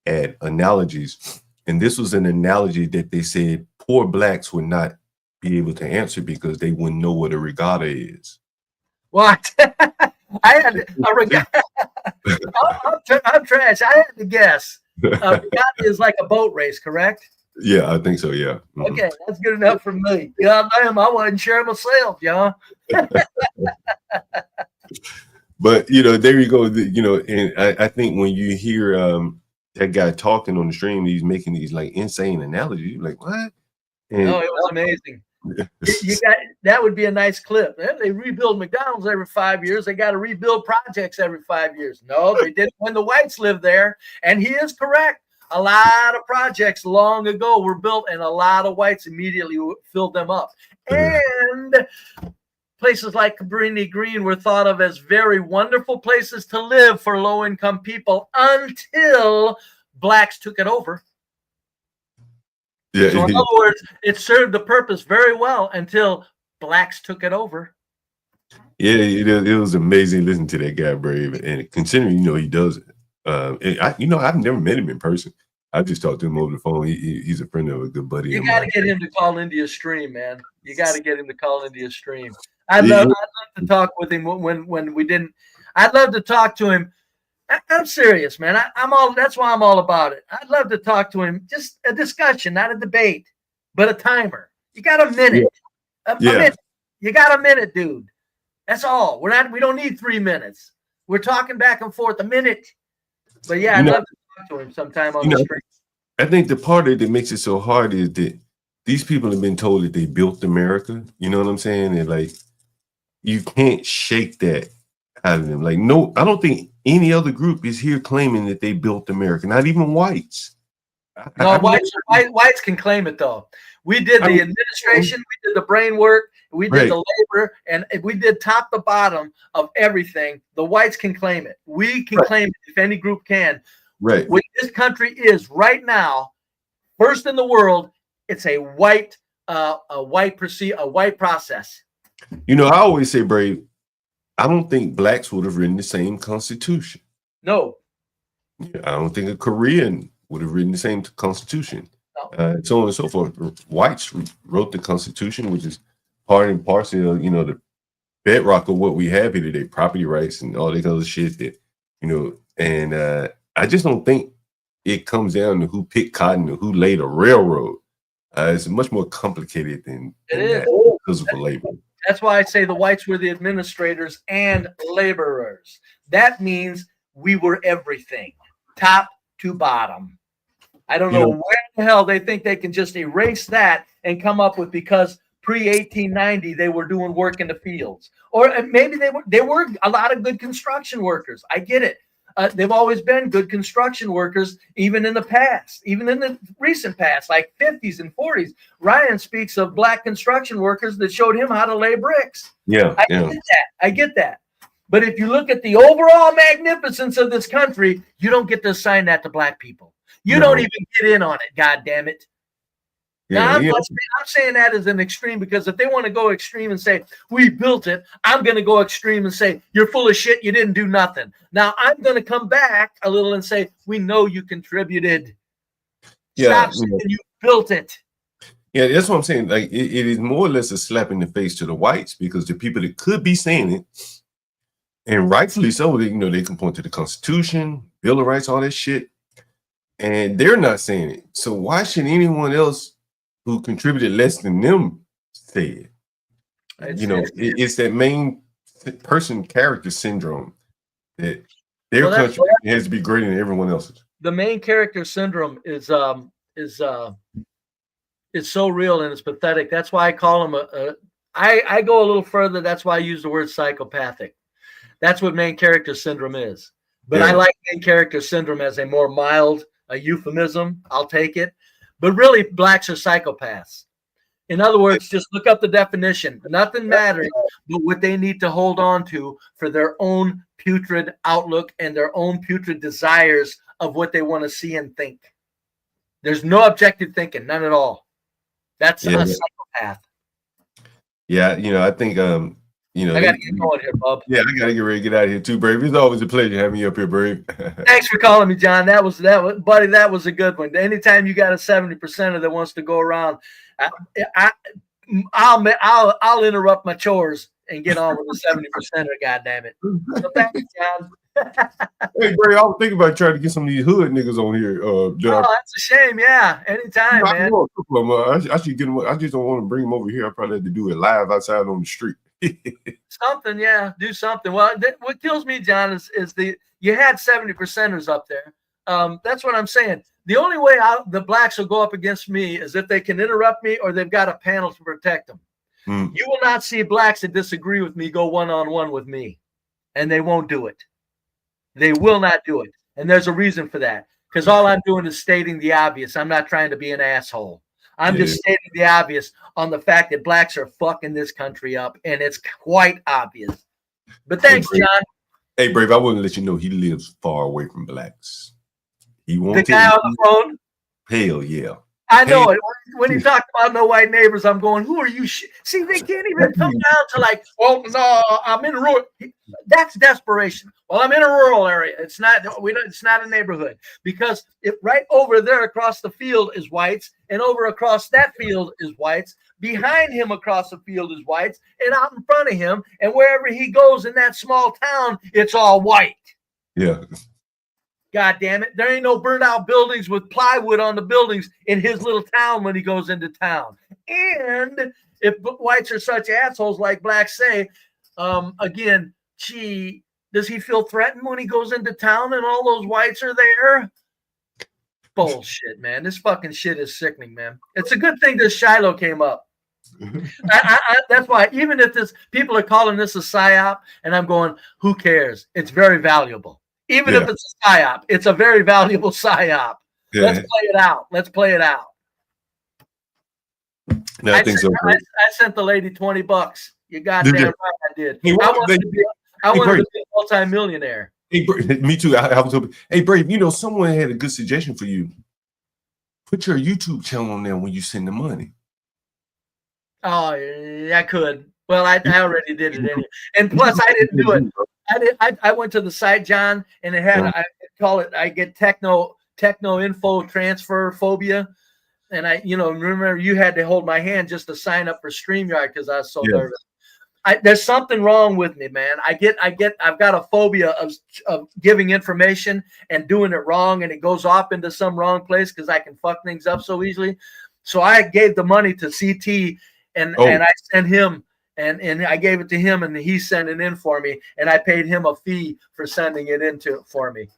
S2: at analogies. And this was an analogy that they said poor blacks would not be able to answer because they wouldn't know what a regatta is.
S3: What? I had a regatta. I'm trash. I had to guess. A regatta is like a boat race, correct?
S2: Yeah, I think so. Yeah. Mhm.
S3: Okay, that's good enough for me. God damn, I wasn't sure myself, John.
S2: But there you go. And I think when you hear that guy talking on the stream, he's making these like insane analogies. You're like, what? And
S3: Oh, it was amazing. You got that would be a nice clip. They rebuild McDonald's every 5 years. They got to rebuild projects every 5 years. No, they didn't when the whites lived there. And he is correct. A lot of projects long ago were built, and a lot of whites immediately filled them up. And places like Cabrini Green were thought of as very wonderful places to live for low-income people until blacks took it over.
S2: yeah,
S3: So in other words, it served the purpose very well until blacks took it over.
S2: yeah, it was amazing listening to that guy, Brave, and considering he does it. And I've never met him in person. I just talked to him over the phone. He's a friend of a good buddy.
S3: You
S2: of
S3: got to
S2: mine.
S3: get him to call India Stream, man. You got to get him to call India Stream. I'd love to talk with him when we didn't. I'd love to talk to him. I'm serious, man. I'm all. That's why I'm all about it. I'd love to talk to him. Just a discussion, not a debate, but a timer. You got a minute. A minute. You got a minute, dude. That's all. We don't need 3 minutes. We're talking back and forth a minute. But yeah, I'd love to talk to him sometime on the street.
S2: I think the part that makes it so hard is that these people have been told that they built America. You know what I'm saying? And like, you can't shake that out of them. Like, no, I don't think any other group is here claiming that they built America. Not even whites.
S3: No, whites can claim it though. We did the administration, we did the brain work, we did the labor, and we did top to bottom of everything. The whites can claim it. We can claim it if any group can.
S2: Right.
S3: What this country is right now, first in the world, it's a white process.
S2: I always say, Brave, I don't think blacks would have written the same constitution.
S3: No.
S2: I don't think a Korean would have written the same constitution.
S3: No.
S2: So on and so forth. Whites wrote the Constitution, which is part and parcel of, the bedrock of what we have here today, property rights and all that other shit that, and I just don't think it comes down to who picked cotton or who laid a railroad. It's much more complicated than that because of the labor.
S3: That's why I say the whites were the administrators and laborers. That means we were everything, top to bottom. I don't know where the hell they think they can just erase that and come up with because pre-1890 they were doing work in the fields, or maybe they were a lot of good construction workers. I get it. They've always been good construction workers, even in the past, even in the recent past, like 50s and 40s. Ryan speaks of black construction workers that showed him how to lay bricks. I get that. But if you look at the overall magnificence of this country, you don't get to assign that to black people. You don't even get in on it, God damn it. Now, I'm saying that as an extreme because if they want to go extreme and say, we built it, I'm going to go extreme and say, you're full of shit, you didn't do nothing. Now, I'm going to come back a little and say, we know you contributed. Stop saying you built it.
S2: Yeah, that's what I'm saying. Like, it is more or less a slap in the face to the whites because the people that could be saying it, and rightfully so, they can point to the Constitution, Bill of Rights, all that shit, and they're not saying it. So why should anyone else who contributed less than them say it? It's that main person character syndrome that their country has to be greater than everyone else's.
S3: The main character syndrome is so real and it's pathetic. That's why I call them I go a little further. That's why I use the word psychopathic. That's what main character syndrome is. But I like main character syndrome as a more mild, a euphemism. I'll take it. But really, blacks are psychopaths. In other words, just look up the definition. Nothing matters but what they need to hold on to for their own putrid outlook and their own putrid desires of what they want to see and think. There's no objective thinking, none at all. That's
S2: Yeah.
S3: a psychopath.
S2: Yeah, I think
S3: I got to get going here, bub.
S2: Yeah, I gotta get ready to get out of here too, Brave. It's always a pleasure having you up here, Brave.
S3: Thanks for calling me, John. That was, buddy. That was a good one. Anytime you got a 70%er that wants to go around, I'll interrupt my chores and get on with the 70%er. God damn it! So thanks, John.
S2: Hey, Brave, I was thinking about trying to get some of these hood niggas on here.
S3: Oh, that's a shame. Yeah, anytime, man.
S2: I should get them. I just don't want to bring them over here. I probably have to do it live outside on the street.
S3: Something, yeah, do something. Well, what kills me, John, is you had 70%ers up there. That's what I'm saying. The only way the blacks will go up against me is if they can interrupt me or they've got a panel to protect them. You will not see blacks that disagree with me go one-on-one with me, and they won't do it. They will not do it, and there's a reason for that, because all I'm doing is stating the obvious. I'm not trying to be an asshole. I'm just stating the obvious on the fact that blacks are fucking this country up, and it's quite obvious. But thanks, John.
S2: Hey, Brave, I want to let you know he lives far away from blacks. He won't.
S3: The guy on the phone?
S2: Hell yeah.
S3: I know it. When he talked about no white neighbors, I'm going, who are you? See, they can't even come down to like, oh, no, I'm in rural. That's desperation. Well, I'm in a rural area. It's not a neighborhood, because right over there across the field is whites, and over across that field is whites. Behind him across the field is whites, and out in front of him, and wherever he goes in that small town, it's all white.
S2: Yeah.
S3: God damn it. There ain't no burnt out buildings with plywood on the buildings in his little town when he goes into town. And if whites are such assholes like blacks say, again, gee, does he feel threatened when he goes into town and all those whites are there? Bullshit, man. This fucking shit is sickening, man. It's a good thing this Shiloh came up. That's why, even if people are calling this a psyop, and I'm going, who cares? It's very valuable. Even if it's a psyop, it's a very valuable psyop. Yeah. Let's play it out. Let's play it out.
S2: No, I think so.
S3: I sent the lady $20. You goddamn right I did. Hey, I wanted to be a multi-millionaire.
S2: Hey, me too. I was hoping. Hey, Brave, someone had a good suggestion for you. Put your YouTube channel on there when you send the money.
S3: Oh, yeah, I could. Well, I already did it anyway. And plus, I didn't do it. I went to the site, John, and it had, I get techno info transfer phobia. And remember you had to hold my hand just to sign up for StreamYard because I was so nervous. There's something wrong with me, man. I've got a phobia of giving information and doing it wrong, and it goes off into some wrong place because I can fuck things up so easily. So I gave the money to CT, and I sent him. And I gave it to him, and he sent it in for me, and I paid him a fee for sending it for me.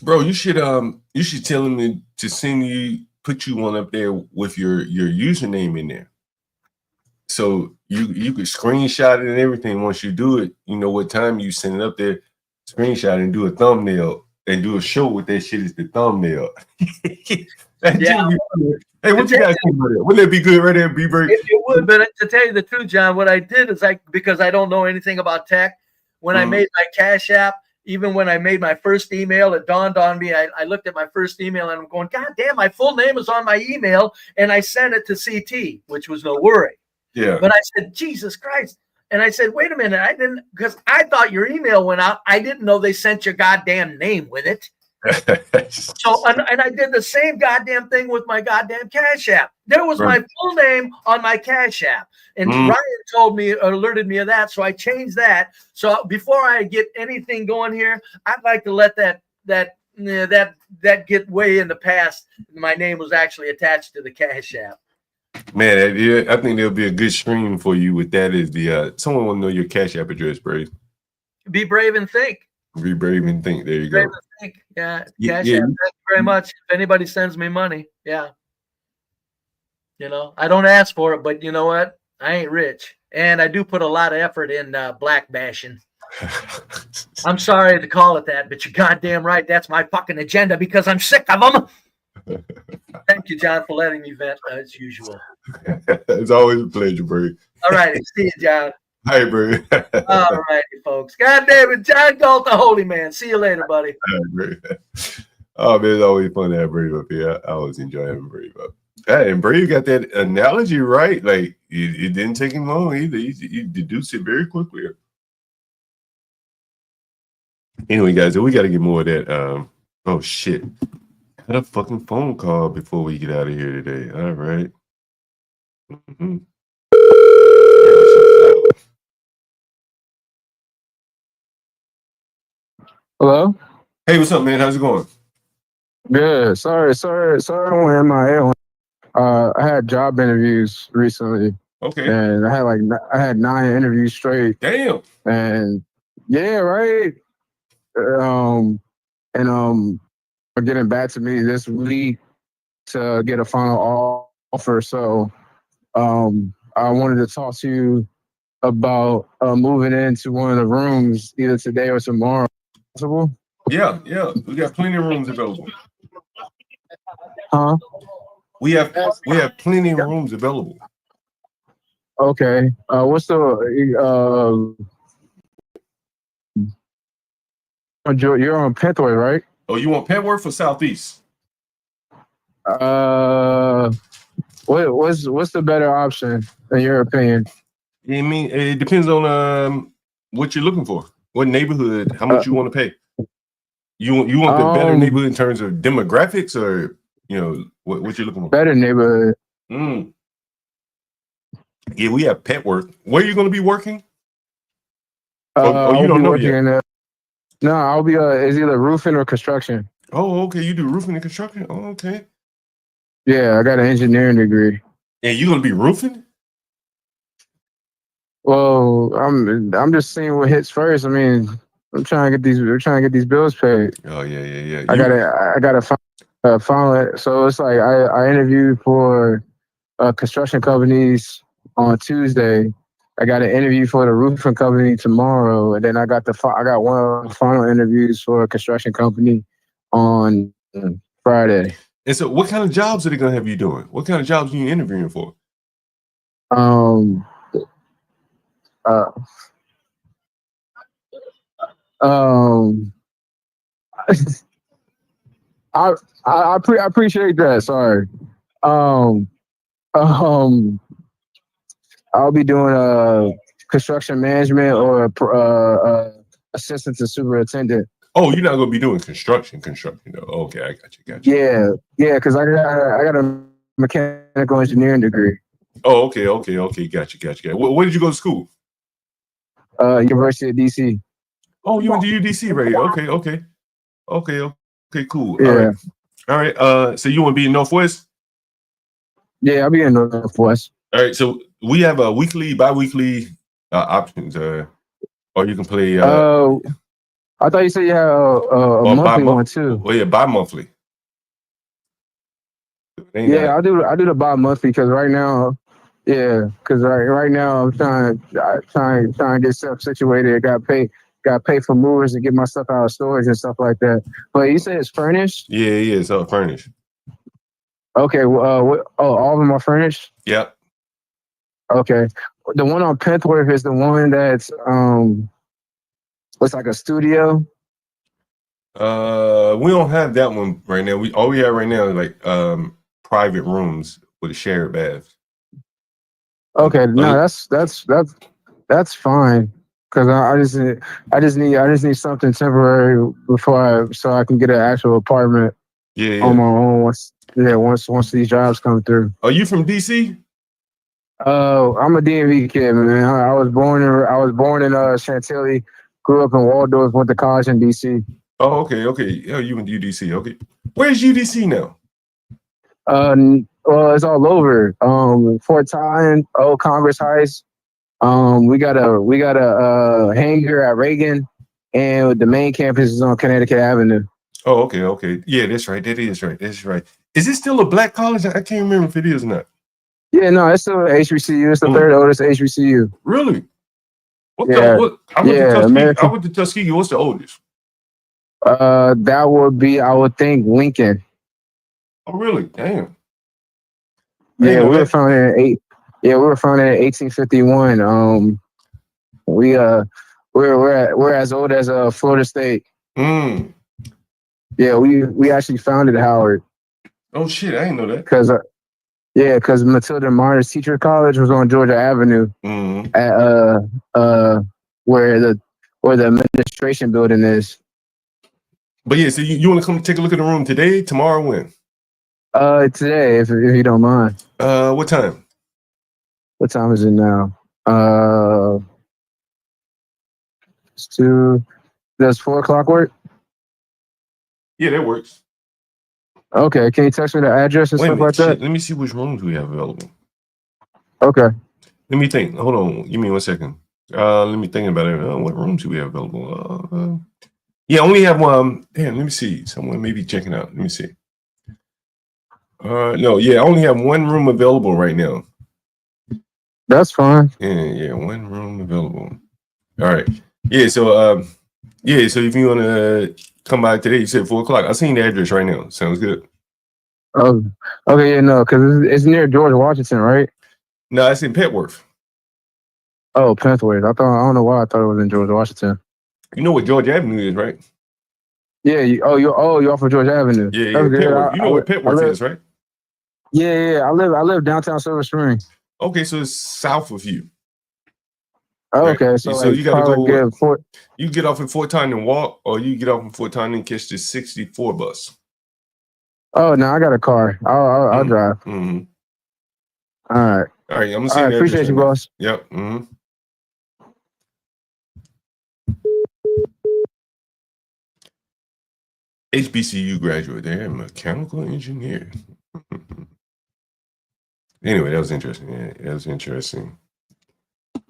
S2: Bro, you should tell him to put you one up there with your username in there, so you could screenshot it and everything. Once you do it, what time you send it up there, screenshot and do a thumbnail and do a show with that shit as the thumbnail. Yeah. Hey, what you guys think about that? Wouldn't that be good right there, B-Bird?
S3: It would, but to tell you the truth, John, what I did is because I don't know anything about tech, when I made my Cash App, even when I made my first email, it dawned on me. I looked at my first email and I'm going, God damn, my full name is on my email, and I sent it to CT, which was no worry.
S2: Yeah.
S3: But I said, Jesus Christ. And I said, wait a minute, because I thought your email went out. I didn't know they sent your goddamn name with it. So, and I did the same goddamn thing with my goddamn Cash App. There was my full name on my Cash App, and Ryan alerted me of that, so I changed that. So before I get anything going here, I'd like to let that get way in the past. My name was actually attached to the Cash App.
S2: Man, I think there'll be a good stream for you with that. Is someone will know your Cash App address, Brave?
S3: Be brave and think.
S2: Be brave and think. There you go.
S3: Yeah, Cash App. Thank you very much. If anybody sends me money, I don't ask for it, but you know what? I ain't rich, and I do put a lot of effort in black bashing. I'm sorry to call it that, but you're goddamn right. That's my fucking agenda because I'm sick of them. Thank you, John, for letting me vent as usual.
S2: It's always a pleasure, bro.
S3: All righty. See you, John.
S2: All right, bro.
S3: All righty, folks. God damn it. John Galt, the holy man. See you later, buddy.
S2: All right, bro. Oh, man, it's always fun to have Brave up here. I always enjoy having Brave up. Hey, and Brave got that analogy right. Like, it didn't take him long either. He deduced it very quickly. Anyway, guys, we got to get more of that. Oh, shit. Had a fucking phone call before we get out of here today. All right. Mm-hmm.
S9: Hello?
S2: Hey, what's up, man? How's it going?
S9: Good. Sorry, I went MIA. I had job interviews recently,
S2: Okay.
S9: and I had 9 interviews straight.
S2: Damn.
S9: And yeah, right. They're getting back to me this week to get a final offer. So, I wanted to talk to you about moving into one of the rooms either today or tomorrow. Possible?
S2: Yeah. We got plenty of rooms available.
S9: Huh?
S2: We have plenty of rooms available.
S9: Okay. What's the you're on Penthroy, right?
S2: Oh, you want Petworth or Southeast?
S9: What's the better option in your opinion?
S2: I mean, it depends on what you're looking for. What neighborhood? How much you want to pay? You want the better neighborhood in terms of demographics, or what you're looking for?
S9: Better neighborhood.
S2: Yeah, we have Petworth. Where are you going to be working? You
S9: I'll
S2: don't
S9: be
S2: know
S9: working
S2: yet.
S9: No, I'll be it's either roofing or construction.
S2: Oh, okay. You do roofing and construction. Oh, okay.
S9: Yeah, I got an engineering degree.
S2: And you're going to be roofing?
S9: Well, I'm just seeing what hits first. I mean, we're trying to get these bills paid.
S2: Oh yeah.
S9: I gotta find it. So it's like I interviewed for construction companies on Tuesday. I got an interview for the roofing company tomorrow, and then I got one of the final interviews for a construction company on Friday.
S2: And so, what kind of jobs are they gonna have you doing? What kind of jobs are you interviewing for?
S9: I appreciate that. Sorry. I'll be doing construction management or assistant to superintendent.
S2: Oh, you're not gonna be doing construction though. Okay, I got you.
S9: Yeah, because I got a mechanical engineering degree.
S2: Oh, okay. Got you. Where did you go to school?
S9: University of DC.
S2: Oh, you went to UDC, right? Okay, cool.
S9: Yeah.
S2: All right. So you want to be in Northwest?
S9: Yeah, I'll be in Northwest.
S2: All right. So we have a weekly, bi-weekly options, or you can play.
S9: I thought you said you had a monthly one too.
S2: Well, yeah, bi-monthly.
S9: Yeah, I do the bi-monthly because right now, right now I'm trying to get stuff situated. Got to pay for movers and get my stuff out of storage and stuff like that. But you said it's furnished?
S2: Yeah, it's all furnished.
S9: Okay, all of them are furnished?
S2: Yep.
S9: Okay. The one on Penthworth is the one that's it's like a studio.
S2: We don't have that one right now. All we have right now is like private rooms with a shared bath.
S9: Okay, no, that's fine. Cause I just need something temporary so I can get an actual apartment.
S2: Yeah.
S9: On my own once these jobs come through.
S2: Are you from DC?
S9: I'm a DMV kid, man. I was born in Chantilly, grew up in Waldorf, went to college in DC.
S2: Oh, okay. Yeah, you went to UDC. Okay. Where's UDC now?
S9: Well, it's all over. Fort Tyne, Old Congress Heights. We got a hangar at Reagan, and the main campus is on Connecticut Avenue.
S2: Oh, okay. Yeah, that's right. That is right. Is it still a black college? I can't remember if it is or not.
S9: Yeah, no, it's still HBCU. It's the third oldest HBCU.
S2: Really? I went to Tuskegee. What's the oldest?
S9: That would be, I would think, Lincoln.
S2: Oh, really? Damn.
S9: Yeah, we were founded in we were founded in 1851. We're as old as Florida State.
S2: Mm.
S9: Yeah, we actually founded Howard.
S2: Oh shit, I didn't know that.
S9: Because Matilda Martin's Teacher College was on Georgia Avenue at where the administration building is.
S2: But yeah, so you want to come take a look at the room today, tomorrow, when?
S9: Today, if you don't mind.
S2: What time?
S9: What time is it now? Does 4 o'clock work?
S2: Yeah, that works.
S9: Okay, can you text me the address and stuff like that?
S2: Let me see which rooms we have available.
S9: Okay.
S2: Let me think. Hold on. Give me 1 second. Let me think about it. What rooms do we have available? Yeah, I only have one. Damn, let me see. Someone may be checking out. Let me see. No, yeah, I only have one room available right now.
S9: That's fine.
S2: Yeah, one room available. All right. Yeah, so so if you want to come by today, you said 4 o'clock. I seen the address right now. Sounds good.
S9: Oh, okay, yeah, no, because it's near George Washington, right?
S2: No, it's in Petworth.
S9: Oh, Petworth. I don't know why I thought it was in George Washington.
S2: You know what George Avenue is, right?
S9: Yeah. You're off of George Avenue.
S2: Yeah,
S9: That's good.
S2: Petworth. You know what Petworth is, right?
S9: Yeah. I live downtown Silver Spring.
S2: Okay, so it's south of you.
S9: Oh,
S2: right?
S9: okay,
S2: So you gotta go.
S9: Fort.
S2: You get off in Fort Tyne and walk, or you get off in Fort Tyne and catch the 64 bus.
S9: Oh no, I got a car. I'll drive.
S2: Mm-hmm.
S9: All right.
S2: All right. I'm gonna see you.
S9: Appreciate you, boss.
S2: Yep. Mm-hmm. HBCU graduate. They're a mechanical engineer. Anyway, that was interesting. Yeah, that was interesting.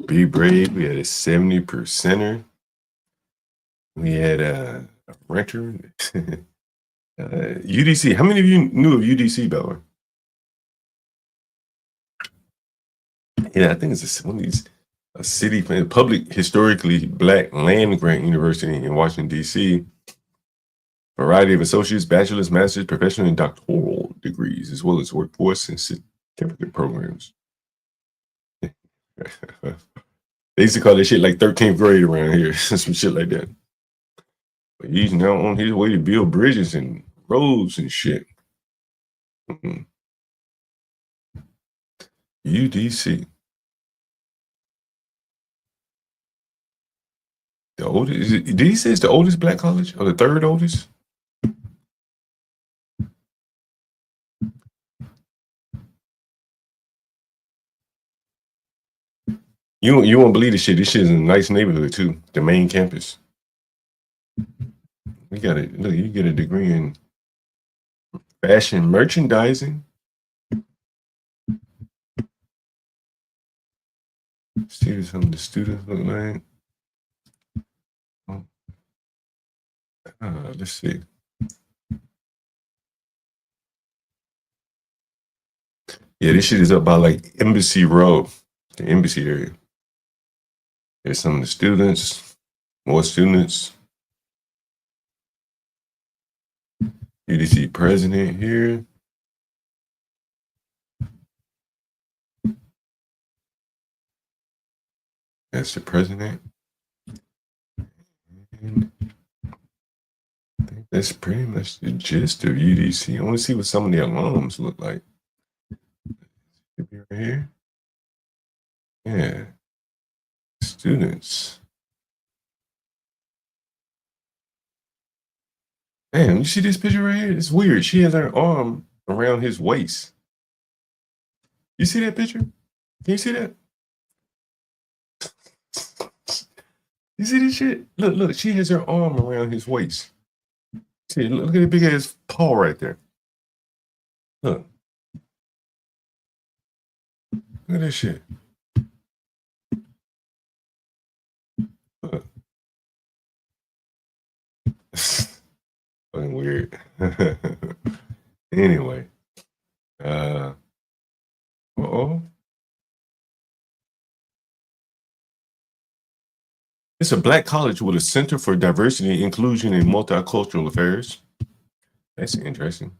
S2: Be brave. We had a 70%er. We had a renter. UDC. How many of you knew of UDC, by the way? Yeah, I think it's one of these a city public historically black land grant university in Washington, D.C. Variety of associates, bachelor's, master's, professional, and doctoral degrees, as well as workforce and certificate programs. They used to call that shit like 13th grade around here, some shit like that. But he's now on his way to build bridges and roads and shit. UDC. The oldest, did he say it's the oldest black college or the third oldest? You won't believe this shit. This shit is in a nice neighborhood too. The main campus. You got it. Look, you get a degree in fashion merchandising. See what some of the students look like. Let's see. Yeah, this shit is up by like Embassy Road, the Embassy area. There's some of the students, more students. UDC president here. That's the president. And I think that's pretty much the gist of UDC. I want to see what some of the alums look like. Should be right here. Yeah. Students. Damn, you see this picture right here? It's weird. She has her arm around his waist. You see that picture? Can you see that? You see this shit? Look, she has her arm around his waist. See, look at the big ass paw right there. Look. Look at this shit. Look. Fucking weird. Anyway. Uh-oh. It's a black college with a Center for Diversity, Inclusion, and Multicultural Affairs. That's interesting.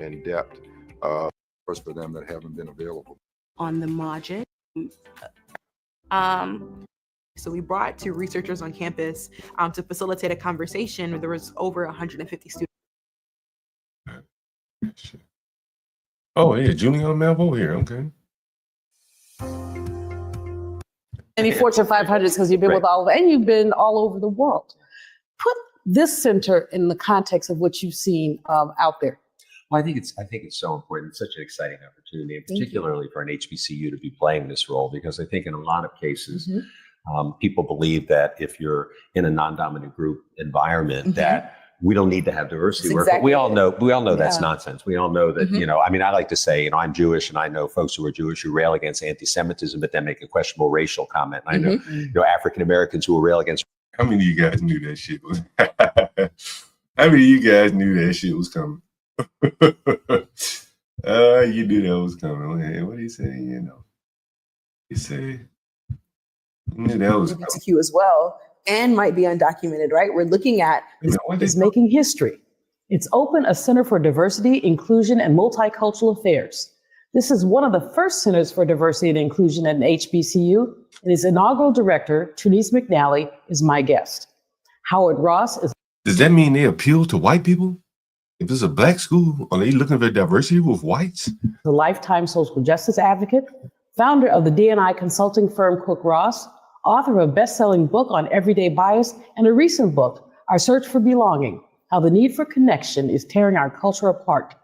S10: and depth for them that haven't been available.
S11: On the margin. So we brought two researchers on campus to facilitate a conversation where there was over 150 students.
S2: Oh, yeah, Julian Melville here. Okay.
S12: Any Fortune 500s because you've been with all of it, and you've been all over the world. Put this center in the context of what you've seen out there.
S13: Well, I think it's so important. It's such an exciting opportunity, and particularly for an HBCU to be playing this role, because I think in a lot of cases, people believe that if you're in a non-dominant group environment, that we don't need to have diversity. But we all know that's nonsense. We all know that, I mean, I like to say, I'm Jewish, and I know folks who are Jewish who rail against anti-Semitism, but then make a questionable racial comment. And I know, African Americans who will rail against.
S2: How many of you guys knew that shit was? How many of you guys knew that shit was coming? You knew that was coming. Hey, what did he say? He said, you knew that was coming.
S11: LGBTQ as well, and might be undocumented, right? We're looking at
S12: is making history. It's opened a Center for Diversity, Inclusion, and Multicultural Affairs. This is one of the first centers for diversity and inclusion at an HBCU, and its inaugural director, Trinice McNally, is my guest. Howard Ross is.
S2: Does that mean they appeal to white people? If it's a black school, are they looking for diversity with whites?
S12: A lifetime social justice advocate, founder of the D&I consulting firm Cook Ross, author of a best-selling book on everyday bias, and a recent book, Our Search for Belonging, How the Need for Connection is Tearing Our Culture Apart.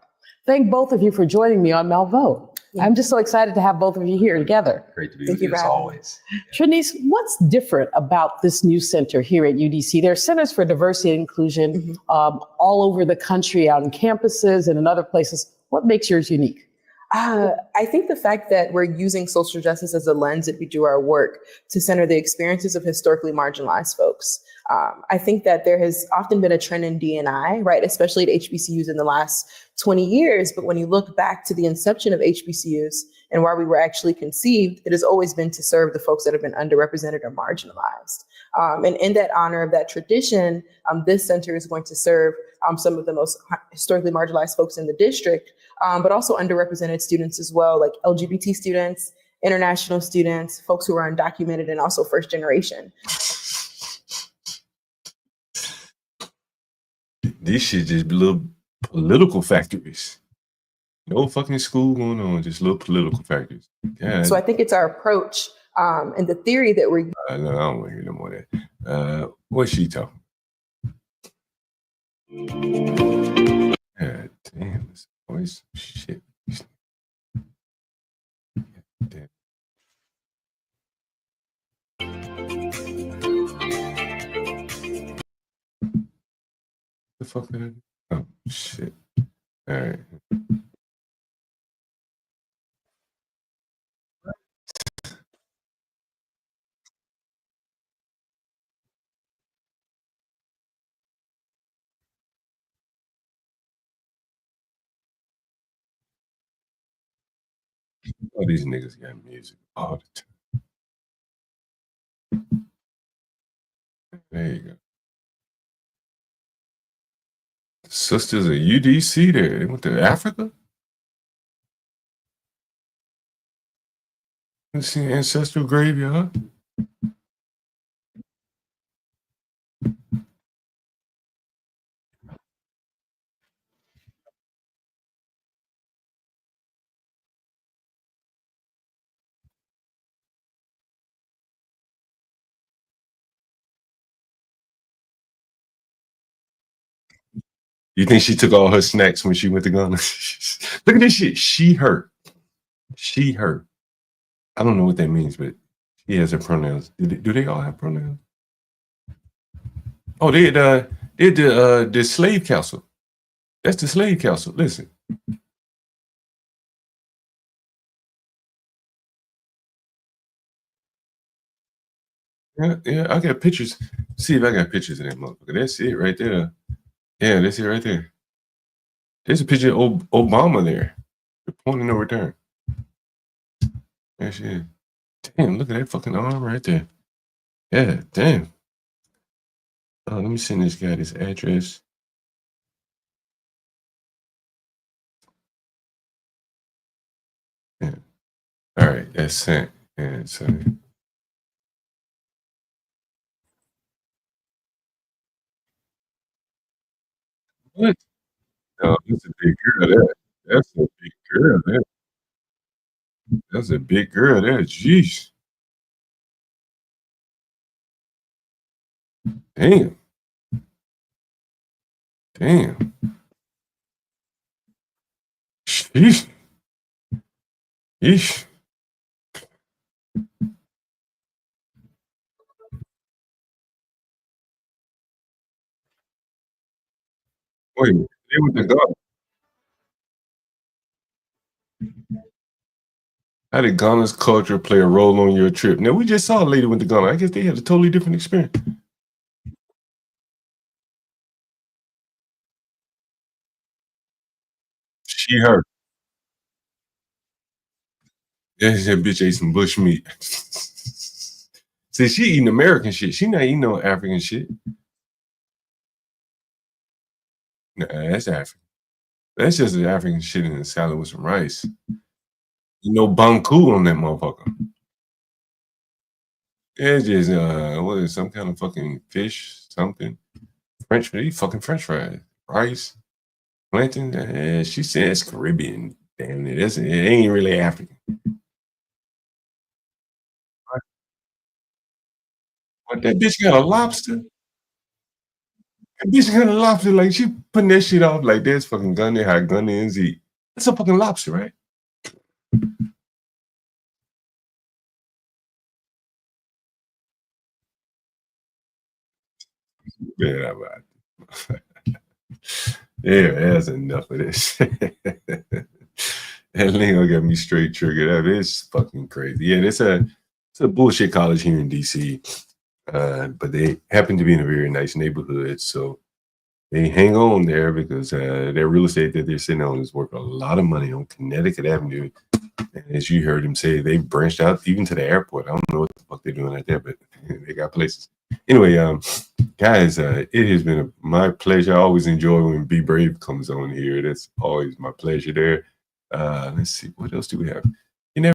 S12: Thank both of you for joining me on Malvo. I'm just so excited to have both of you here together.
S13: Great to be with you as always.
S12: Trinice, what's different about this new center here at UDC? There are centers for diversity and inclusion all over the country, out on campuses and in other places. What makes yours unique?
S11: I think the fact that we're using social justice as a lens that we do our work to center the experiences of historically marginalized folks. I think that there has often been a trend in D&I, right, especially at HBCUs in the last 20 years. But when you look back to the inception of HBCUs and why we were actually conceived, it has always been to serve the folks that have been underrepresented or marginalized. And in that honor of that tradition, this center is going to serve some of the most historically marginalized folks in the district, but also underrepresented students as well, like LGBT students, international students, folks who are undocumented, and also first generation.
S2: This shit just little political factories. No fucking school going on, just little political factories. Yeah.
S11: So I think it's our approach and the theory that we're.
S2: No, I don't want to hear no more of that. What's she talking? God damn, this voice shit. Damn. The fuck did I do? Oh shit. All right. Oh, these niggas got music all the time. There you go. Sisters of UDC there. They went to Africa? Let's see, ancestral graveyard. You think she took all her snacks when she went to Ghana? Look at this shit. She, her. She, her. I don't know what that means, but she has her pronouns. Do they all have pronouns? Oh, they did the slave council. That's the slave council. Listen. Yeah, I got pictures. See if I got pictures of that motherfucker. That's it right there. Yeah, that's it right there. There's a picture of Obama there. The point of no return. There she is. Damn, look at that fucking arm right there. Yeah, damn. Oh, let me send this guy this address. All right, that's sent. And so what? No, that's a big girl there. That's a big girl there. That's a big girl there. Jeez. Damn. Damn. Sheesh. Yeesh. Wait, they with the gun. How did Ghana's culture play a role on your trip? Now, we just saw a lady with the Ghana. I guess they had a totally different experience. She, her. Yeah, that bitch ate some bush meat. See, she eating American shit. She not eating no African shit. Nah, that's African. That's just the African shit in a salad with some rice. You know, banku on that motherfucker. It's just what is some kind of fucking fish, something. French, these fucking French fries, rice, plantain. She said it's Caribbean. Damn it, it ain't really African. But that bitch got a lobster. That bitch got a lobster. Like she putting that shit off like that's fucking gun there, how Ghanaians eat. That's a fucking lobster, right? Yeah, yeah, that's enough of this. That lingo got me straight triggered up. It's fucking crazy. Yeah, it's a bullshit college here in DC. But they happen to be in a very nice neighborhood, so they hang on there because their real estate that they're sitting on is worth a lot of money on Connecticut Avenue. And as you heard him say, they branched out even to the airport. I don't know what the fuck they're doing out there, but they got places. Anyway, guys, it has been my pleasure. I always enjoy when Be Brave comes on here. That's always my pleasure there. Let's see, what else do we have?